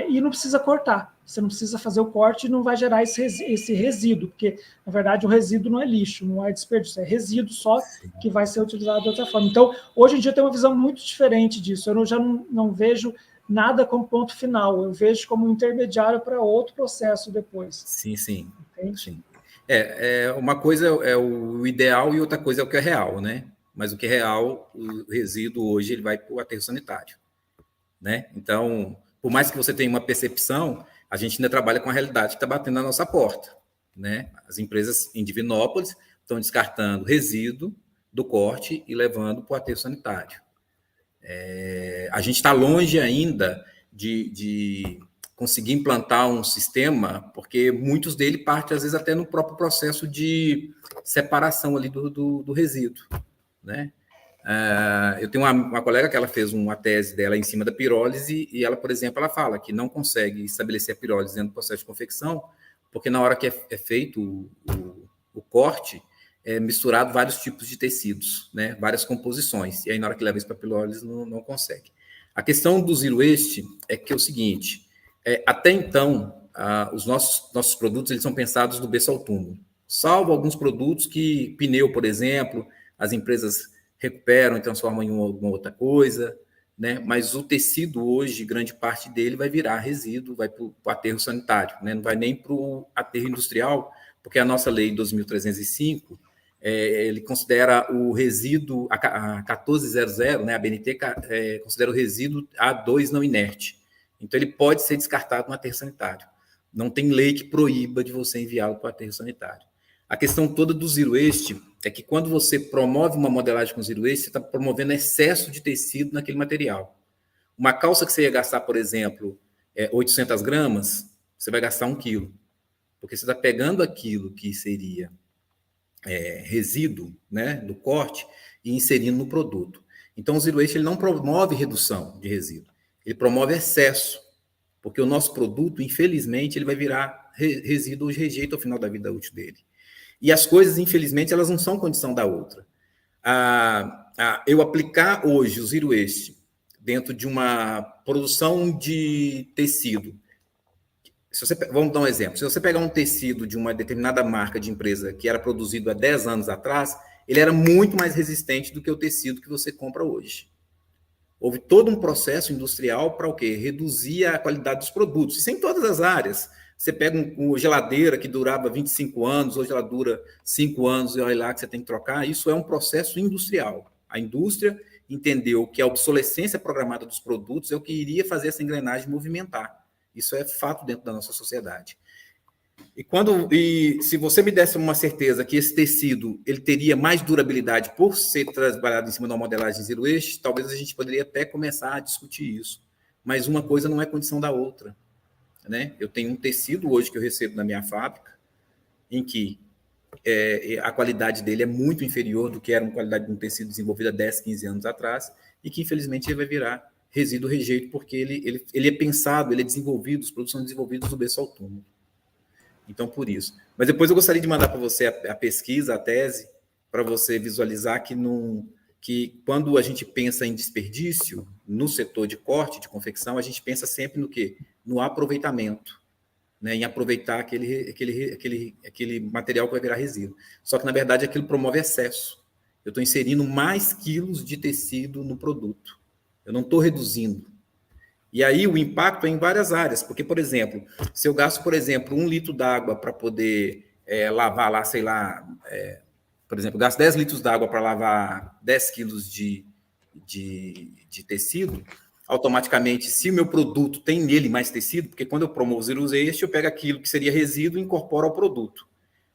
e não precisa cortar. Você não precisa fazer o corte e não vai gerar esse resíduo, porque, na verdade, o resíduo não é lixo, não é desperdício, é resíduo só que vai ser utilizado de outra forma. Então, hoje em dia, tem uma visão muito diferente disso. Eu já não vejo nada como ponto final, eu vejo como intermediário para outro processo depois. Sim. Uma coisa é o ideal e outra coisa é o que é real, né? mas o que é real, o resíduo hoje ele vai para o aterro sanitário, né? Então, por mais que você tenha uma percepção, a gente ainda trabalha com a realidade que está batendo na nossa porta, né? As empresas em Divinópolis estão descartando resíduo do corte e levando para o aterro sanitário. A gente está longe ainda de conseguir implantar um sistema, porque muitos dele partem, às vezes, até no próprio processo de separação ali do resíduo, né? Eu tenho uma colega que ela fez uma tese dela em cima da pirólise e ela, por exemplo, ela fala que não consegue estabelecer a pirólise dentro do processo de confecção, porque na hora que é feito o corte, é misturado vários tipos de tecidos, né? Várias composições, e aí na hora que leva isso para a pirólise não consegue. A questão do zero waste é que é o seguinte, até então, os nossos produtos eles são pensados do berço ao túmulo, salvo alguns produtos que, pneu, por exemplo, as empresas recuperam e transformam em alguma outra coisa, né? Mas o tecido hoje, grande parte dele vai virar resíduo, vai para o aterro sanitário, né? Não vai nem para o aterro industrial, porque a nossa lei 2305, ele considera o resíduo, a 1400, né? A BNT considera o resíduo A2 não inerte. Então, ele pode ser descartado no aterro sanitário. Não tem lei que proíba de você enviá-lo para o aterro sanitário. A questão toda do zero waste é que quando você promove uma modelagem com zero waste, você está promovendo excesso de tecido naquele material. Uma calça que você ia gastar, por exemplo, 800 gramas, você vai gastar 1 quilo. Porque você está pegando aquilo que seria resíduo, né, do corte e inserindo no produto. Então, o zero waste ele não promove redução de resíduo, ele promove excesso, porque o nosso produto, infelizmente, ele vai virar resíduo de rejeito ao final da vida útil dele. E as coisas, infelizmente, elas não são condição da outra. Eu aplicar hoje o zero waste dentro de uma produção de tecido, vamos dar um exemplo, se você pegar um tecido de uma determinada marca de empresa que era produzido há 10 anos atrás, ele era muito mais resistente do que o tecido que você compra hoje. Houve todo um processo industrial para o quê? Reduzir a qualidade dos produtos. Isso em todas as áreas. Você pega uma geladeira que durava 25 anos, hoje ela dura 5 anos, e olha lá que você tem que trocar. Isso é um processo industrial. A indústria entendeu que a obsolescência programada dos produtos é o que iria fazer essa engrenagem movimentar. Isso é fato dentro da nossa sociedade. E se você me desse uma certeza que esse tecido ele teria mais durabilidade por ser trabalhado em cima de uma modelagem zero waste, talvez a gente poderia até começar a discutir isso. Mas uma coisa não é condição da outra, né? Eu tenho um tecido hoje que eu recebo na minha fábrica, em que a qualidade dele é muito inferior do que era uma qualidade de um tecido desenvolvido há 10, 15 anos atrás, e que infelizmente ele vai virar resíduo rejeito, porque ele é pensado, ele é desenvolvido, os produtos são desenvolvidos do berço ao túmulo. Então, por isso. Mas depois eu gostaria de mandar para você a pesquisa, a tese, para você visualizar que quando a gente pensa em desperdício, no setor de corte, de confecção, a gente pensa sempre no quê? No aproveitamento, né? Em aproveitar aquele material que vai virar resíduo. Só que, na verdade, aquilo promove excesso. Eu estou inserindo mais quilos de tecido no produto. Eu não estou reduzindo. E aí o impacto é em várias áreas, porque, por exemplo, se eu gasto, por exemplo, 1 litro d'água para poder lavar lá, sei lá, por exemplo, gasto 10 litros d'água para lavar 10 quilos de tecido, automaticamente, se o meu produto tem nele mais tecido, porque quando eu promovo zero waste, eu pego aquilo que seria resíduo e incorporo ao produto.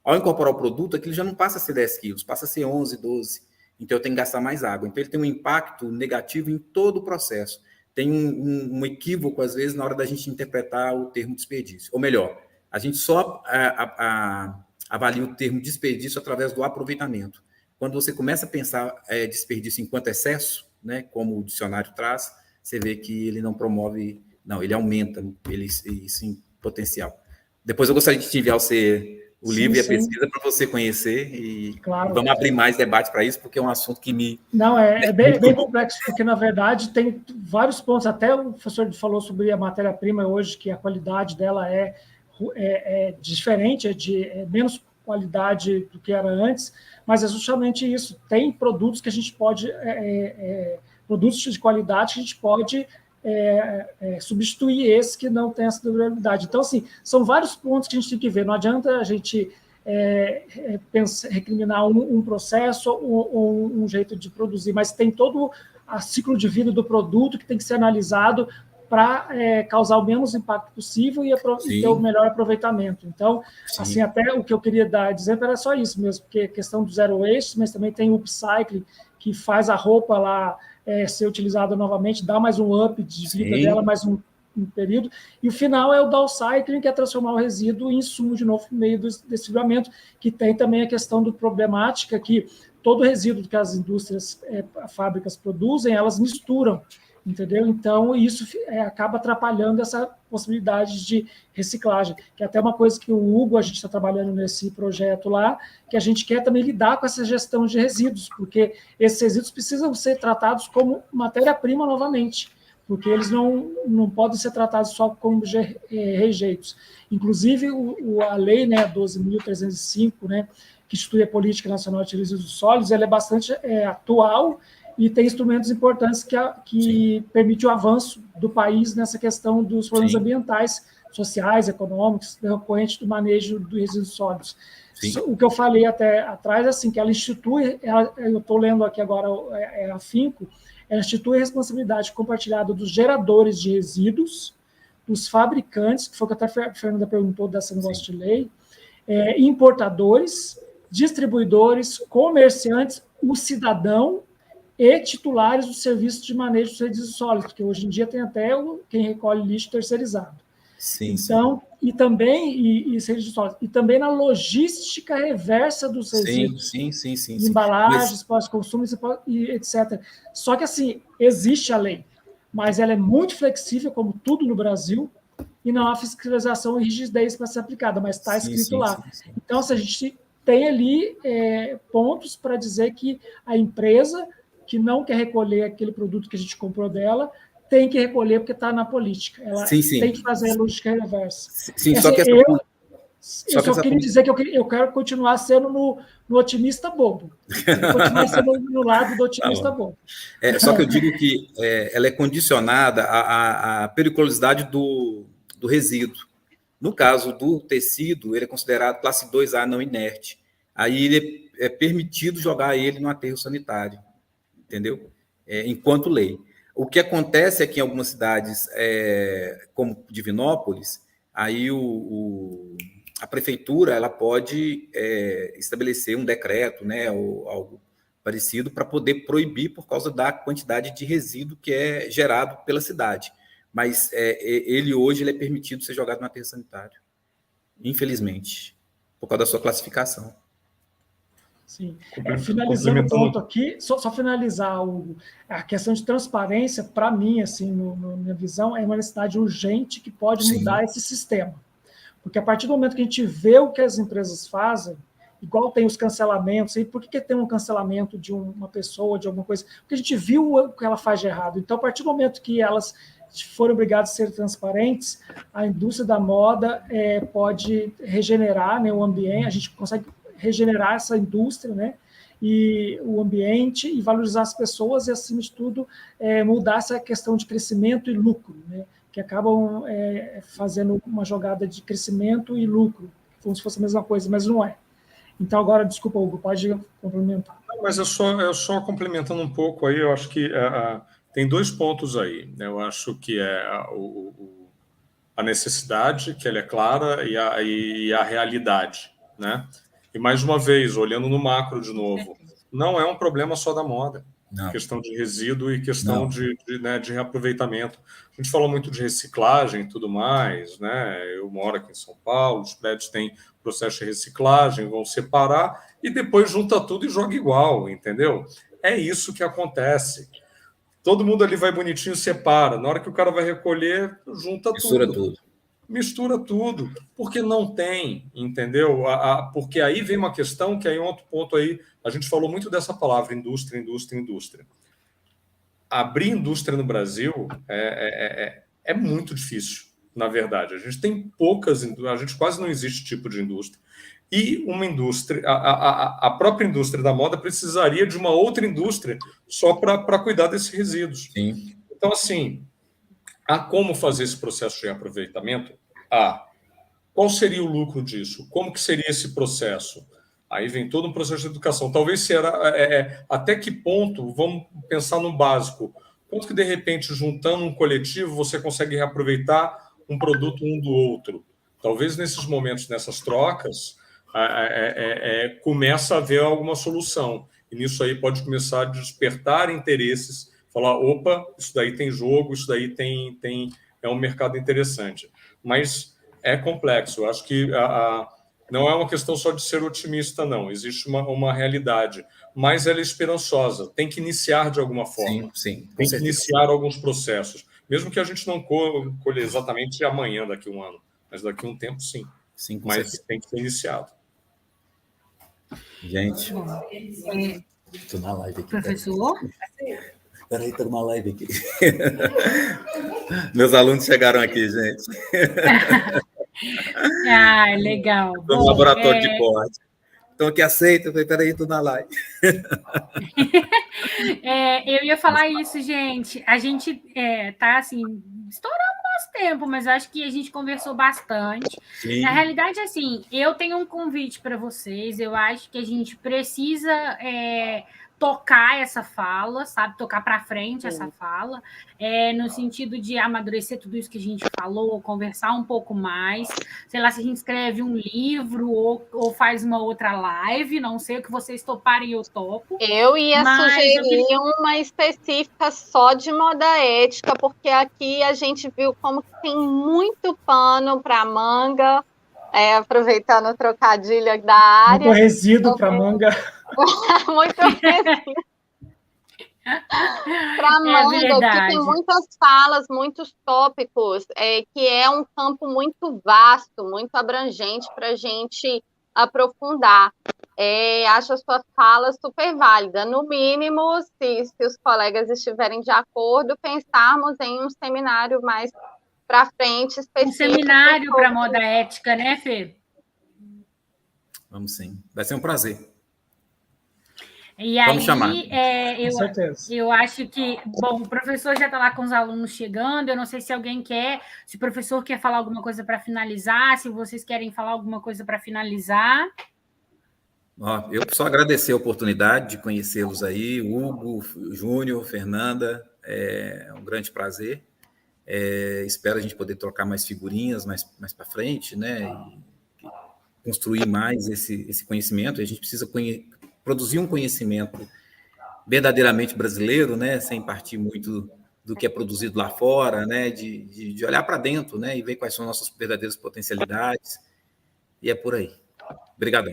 Ao incorporar o produto, aquilo já não passa a ser 10 quilos, passa a ser 11, 12. Então, eu tenho que gastar mais água. Então, ele tem um impacto negativo em todo o processo. Tem um equívoco, às vezes, na hora da gente interpretar o termo desperdício. Ou melhor, a gente só avalia o termo desperdício através do aproveitamento. Quando você começa a pensar desperdício enquanto excesso, né, como o dicionário traz, você vê que ele não promove, não, ele aumenta sim, potencial. Depois eu gostaria de te enviar o livro e a pesquisa para você conhecer e claro, vamos abrir mais debate para isso, porque é um assunto que me... Não, é bem complexo, porque, na verdade, tem vários pontos. Até o professor falou sobre a matéria-prima hoje, que a qualidade dela é diferente, é menos qualidade do que era antes, mas é justamente isso. Tem produtos que a gente pode... produtos de qualidade que a gente pode substituir esse que não tem essa durabilidade. Então, assim, são vários pontos que a gente tem que ver. Não adianta a gente recriminar um processo ou um jeito de produzir, mas tem todo o ciclo de vida do produto que tem que ser analisado para causar o menos impacto possível e ter o melhor aproveitamento. Então, assim, até o que eu queria dar exemplo era só isso mesmo, porque a questão do zero waste, mas também tem o upcycling, que faz a roupa lá ser utilizada novamente, dá mais um up de vida dela, mais um período, e o final é o downcycling, que é transformar o resíduo em insumo de novo no meio do desfibrilamento, que tem também a questão do problemática que todo resíduo que as indústrias, fábricas produzem, elas misturam, entendeu? Então, isso acaba atrapalhando essa possibilidade de reciclagem, que é até uma coisa que o Hugo, a gente está trabalhando nesse projeto lá, que a gente quer também lidar com essa gestão de resíduos, porque esses resíduos precisam ser tratados como matéria-prima novamente, porque eles não podem ser tratados só como rejeitos. Inclusive, a lei, né, 12.305, né, que institui a Política Nacional de Resíduos Sólidos, ela é bastante atual e tem instrumentos importantes que permitem o avanço do país nessa questão dos problemas ambientais, sociais, econômicos, decorrentes do manejo dos resíduos sólidos. O que eu falei até atrás, assim, que ela institui, eu estou lendo aqui agora a Finco, ela institui a responsabilidade compartilhada dos geradores de resíduos, dos fabricantes, que foi o que até a Fernanda perguntou desse negócio de lei, importadores, distribuidores, comerciantes, o cidadão e titulares do serviço de manejo dos resíduos sólidos, porque hoje em dia tem até quem recolhe lixo terceirizado. Então, e também e também na logística reversa dos resíduos. Embalagens, pós-consumo e etc. Só que, assim, existe a lei, mas ela é muito flexível, como tudo no Brasil, e não há fiscalização e rigidez para ser aplicada, mas está escrito lá. Então, se a gente tem ali pontos para dizer que a empresa que não quer recolher aquele produto que a gente comprou dela tem que recolher porque está na política. Ela tem que fazer a logística reversa. Eu só queria dizer que eu quero continuar sendo no otimista bobo. Continuar sendo no lado do otimista bobo. Só que eu digo que ela é condicionada à periculosidade do resíduo. No caso do tecido, ele é considerado classe 2A não inerte. Aí ele é permitido jogar ele no aterro sanitário, entendeu? Enquanto lei. O que acontece é que em algumas cidades, como Divinópolis, aí a prefeitura ela pode estabelecer um decreto, né, ou algo parecido, para poder proibir por causa da quantidade de resíduo que é gerado pela cidade. Mas ele hoje é permitido ser jogado no aterro sanitário, infelizmente, por causa da sua classificação. Sim. Finalizando o ponto aqui, só finalizar a questão de transparência, para mim, assim, na minha visão, é uma necessidade urgente que pode mudar esse sistema. Porque a partir do momento que a gente vê o que as empresas fazem, igual tem os cancelamentos, e por que tem um cancelamento de uma pessoa, de alguma coisa? Porque a gente viu o que ela faz de errado. Então, a partir do momento que elas forem obrigadas a ser transparentes, a indústria da moda pode regenerar, né, o ambiente, a gente consegue regenerar essa indústria, né, e o ambiente, e valorizar as pessoas, e, acima de tudo, mudar essa questão de crescimento e lucro, né, que acabam fazendo uma jogada de crescimento e lucro, como se fosse a mesma coisa, mas não é. Então, agora, desculpa, Hugo, pode complementar. Não, mas eu só complementando um pouco aí, eu acho que tem dois pontos aí, né? Eu acho que a necessidade, que ela é clara, e a realidade, né? E, mais uma vez, olhando no macro de novo, não é um problema só da moda. Não. Questão de resíduo e questão de reaproveitamento. A gente falou muito de reciclagem e tudo mais, né? Eu moro aqui em São Paulo, os prédios têm processo de reciclagem, vão separar e depois junta tudo e joga igual, entendeu? É isso que acontece. Todo mundo ali vai bonitinho, separa. Na hora que o cara vai recolher, junta tudo. Mistura tudo, porque não tem, entendeu? Porque aí vem uma questão que aí outro ponto aí, a gente falou muito dessa palavra, indústria. Abrir indústria no Brasil é muito difícil, na verdade. A gente tem poucas, a gente quase não existe tipo de indústria. E uma indústria, a própria indústria da moda precisaria de uma outra indústria só para cuidar desses resíduos. Sim. Então, assim, há como fazer esse processo de reaproveitamento? Qual seria o lucro disso? Como que seria esse processo? Aí vem todo um processo de educação. Talvez será até que ponto, vamos pensar no básico, quanto que, de repente, juntando um coletivo, você consegue reaproveitar um produto um do outro? Talvez nesses momentos, nessas trocas, começa a haver alguma solução. E nisso aí pode começar a despertar interesses, falar, opa, isso daí tem jogo, isso daí é um mercado interessante. Mas é complexo. Eu acho que não é uma questão só de ser otimista, não. Existe uma realidade, mas ela é esperançosa. Tem que iniciar de alguma forma. Sim, tem que iniciar alguns processos. Mesmo que a gente não colhe exatamente amanhã, daqui a um ano, mas daqui a um tempo, sim. Mas certeza. Tem que ser iniciado. Gente, estou na live aqui. Professor? Peraí, estou numa live aqui. Meus alunos chegaram aqui, gente. Legal. Estou no laboratório de corte. Então, que aceita, peraí, estou na live. Eu ia falar isso, gente. A gente tá assim, estourando nosso tempo, mas eu acho que a gente conversou bastante. Sim. Na realidade, assim, eu tenho um convite para vocês. Eu acho que a gente precisa tocar essa fala, sabe? Tocar para frente essa fala, no sentido de amadurecer tudo isso que a gente falou, conversar um pouco mais. Sei lá, se a gente escreve um livro ou faz uma outra live, não sei o que vocês toparem, eu topo. Eu ia sugerir uma específica só de moda ética, porque aqui a gente viu como que tem muito pano para manga, aproveitando o trocadilho da área. Muito resíduo para manga. Muito resíduo. Para manga, porque tem muitas falas, muitos tópicos, que é um campo muito vasto, muito abrangente para a gente aprofundar. Acho a sua fala super válida. No mínimo, se os colegas estiverem de acordo, pensarmos em um seminário mais para frente específico. Um seminário para moda ética, né, Fê? Vamos sim. Vai ser um prazer. E Vamos chamar. Eu acho que, bom, o professor já está lá com os alunos chegando, eu não sei se alguém se o professor quer falar alguma coisa para finalizar, se vocês querem falar alguma coisa para finalizar. Eu só agradecer a oportunidade de conhecê-los aí, Hugo, Júnior, Fernanda, é um grande prazer. Espero a gente poder trocar mais figurinhas mais para frente, né? E construir mais esse conhecimento. A gente precisa produzir um conhecimento verdadeiramente brasileiro, né, sem partir muito do que é produzido lá fora, né, de olhar para dentro, né, e ver quais são nossas verdadeiras potencialidades, e é por aí. Obrigado.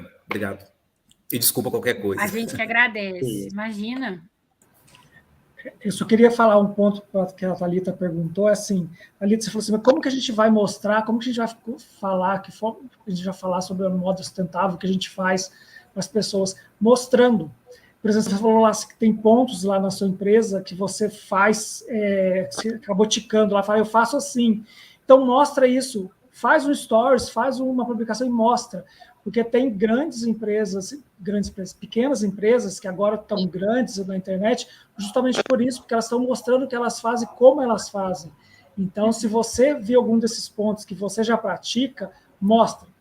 E desculpa qualquer coisa. A gente que agradece, imagina. Eu só queria falar um ponto que a Thalita perguntou, assim, Thalita, você falou assim, mas como que a gente vai mostrar, como que a gente vai falar, que forma a gente vai falar sobre a moda sustentável que a gente faz para as pessoas, mostrando. Por exemplo, você falou lá que tem pontos lá na sua empresa que você faz, você acabou ticando lá, fala, eu faço assim. Então, mostra isso, faz um stories, faz uma publicação e mostra. Porque tem grandes empresas, pequenas empresas que agora estão grandes na internet, justamente por isso, porque elas estão mostrando o que elas fazem, como elas fazem. Então, se você viu algum desses pontos que você já pratica, mostra.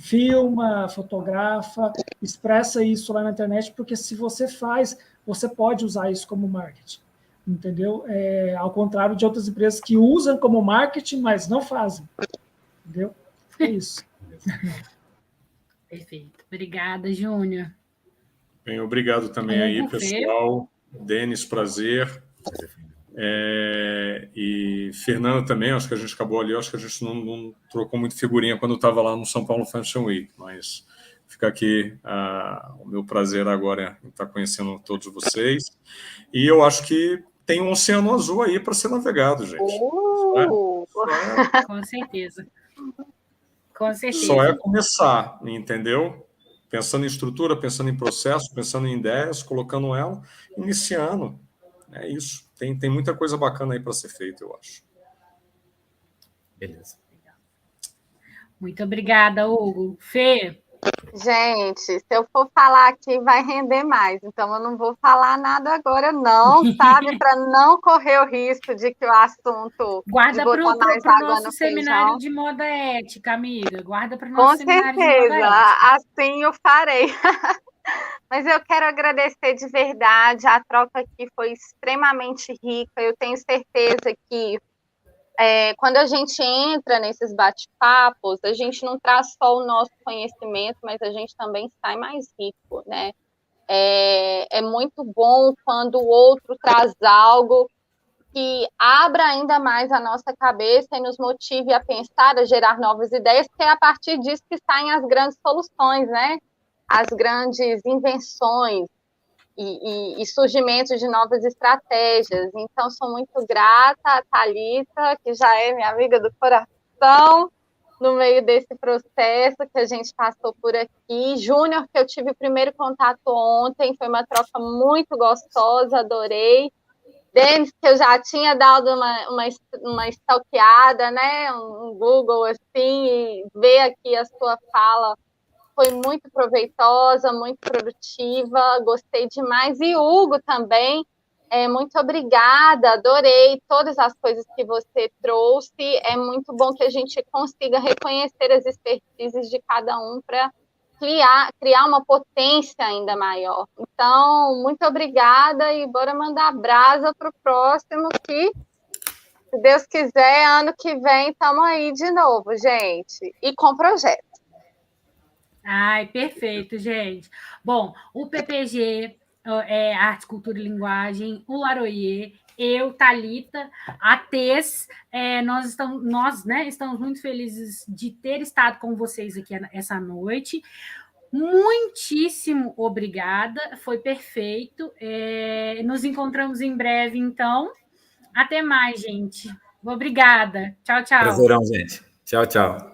Filma, fotografa, expressa isso lá na internet, porque se você faz, você pode usar isso como marketing, entendeu? Ao contrário de outras empresas que usam como marketing, mas não fazem, entendeu? É isso. Perfeito. Obrigada, Júnior. Bem, obrigado também aí, pessoal. Denis, prazer. E Fernanda também, acho que a gente acabou ali, acho que a gente não trocou muito figurinha quando estava lá no São Paulo Fashion Week, mas fica aqui o meu prazer agora em estar conhecendo todos vocês. E eu acho que tem um oceano azul aí para ser navegado, gente. Com certeza. Com certeza. Só é começar, entendeu? Pensando em estrutura, pensando em processo, pensando em ideias, colocando ela, iniciando. É isso. Tem muita coisa bacana aí para ser feita, eu acho. Beleza. Muito obrigada, Hugo. Fê? Gente, se eu for falar aqui, vai render mais. Então, eu não vou falar nada agora, não, sabe? Para não correr o risco de que o assunto Guarda de botar mais para o água nosso no seminário feijão. de moda ética, amiga. Guarda para o Com nosso seminário de moda certeza, ética. assim eu farei. Mas eu quero agradecer de verdade, a troca aqui foi extremamente rica. Eu tenho certeza que quando a gente entra nesses bate-papos, a gente não traz só o nosso conhecimento, mas a gente também sai mais rico, né? É muito bom quando o outro traz algo que abra ainda mais a nossa cabeça e nos motive a pensar, a gerar novas ideias, porque é a partir disso que saem as grandes soluções, né? As grandes invenções e surgimento de novas estratégias. Então, sou muito grata a Thalita, que já é minha amiga do coração, no meio desse processo que a gente passou por aqui. Júnior, que eu tive o primeiro contato ontem, foi uma troca muito gostosa, adorei. Denis, que eu já tinha dado uma stalkeada, né, um Google, assim, e ver aqui a sua fala foi muito proveitosa, muito produtiva, gostei demais. E Hugo também, muito obrigada, adorei todas as coisas que você trouxe. É muito bom que a gente consiga reconhecer as expertises de cada um para criar uma potência ainda maior. Então, muito obrigada e bora mandar brasa para o próximo que, se Deus quiser, ano que vem estamos aí de novo, gente. E com projeto. Ai, perfeito, gente. Bom, o PPG, Arte, Cultura e Linguagem, o Laroyer, eu, Thalita, a Tess, nós, né, estamos muito felizes de ter estado com vocês aqui essa noite. Muitíssimo obrigada, foi perfeito. Nos encontramos em breve, então. Até mais, gente. Obrigada. Tchau, tchau. Prazerão, gente. Tchau, tchau.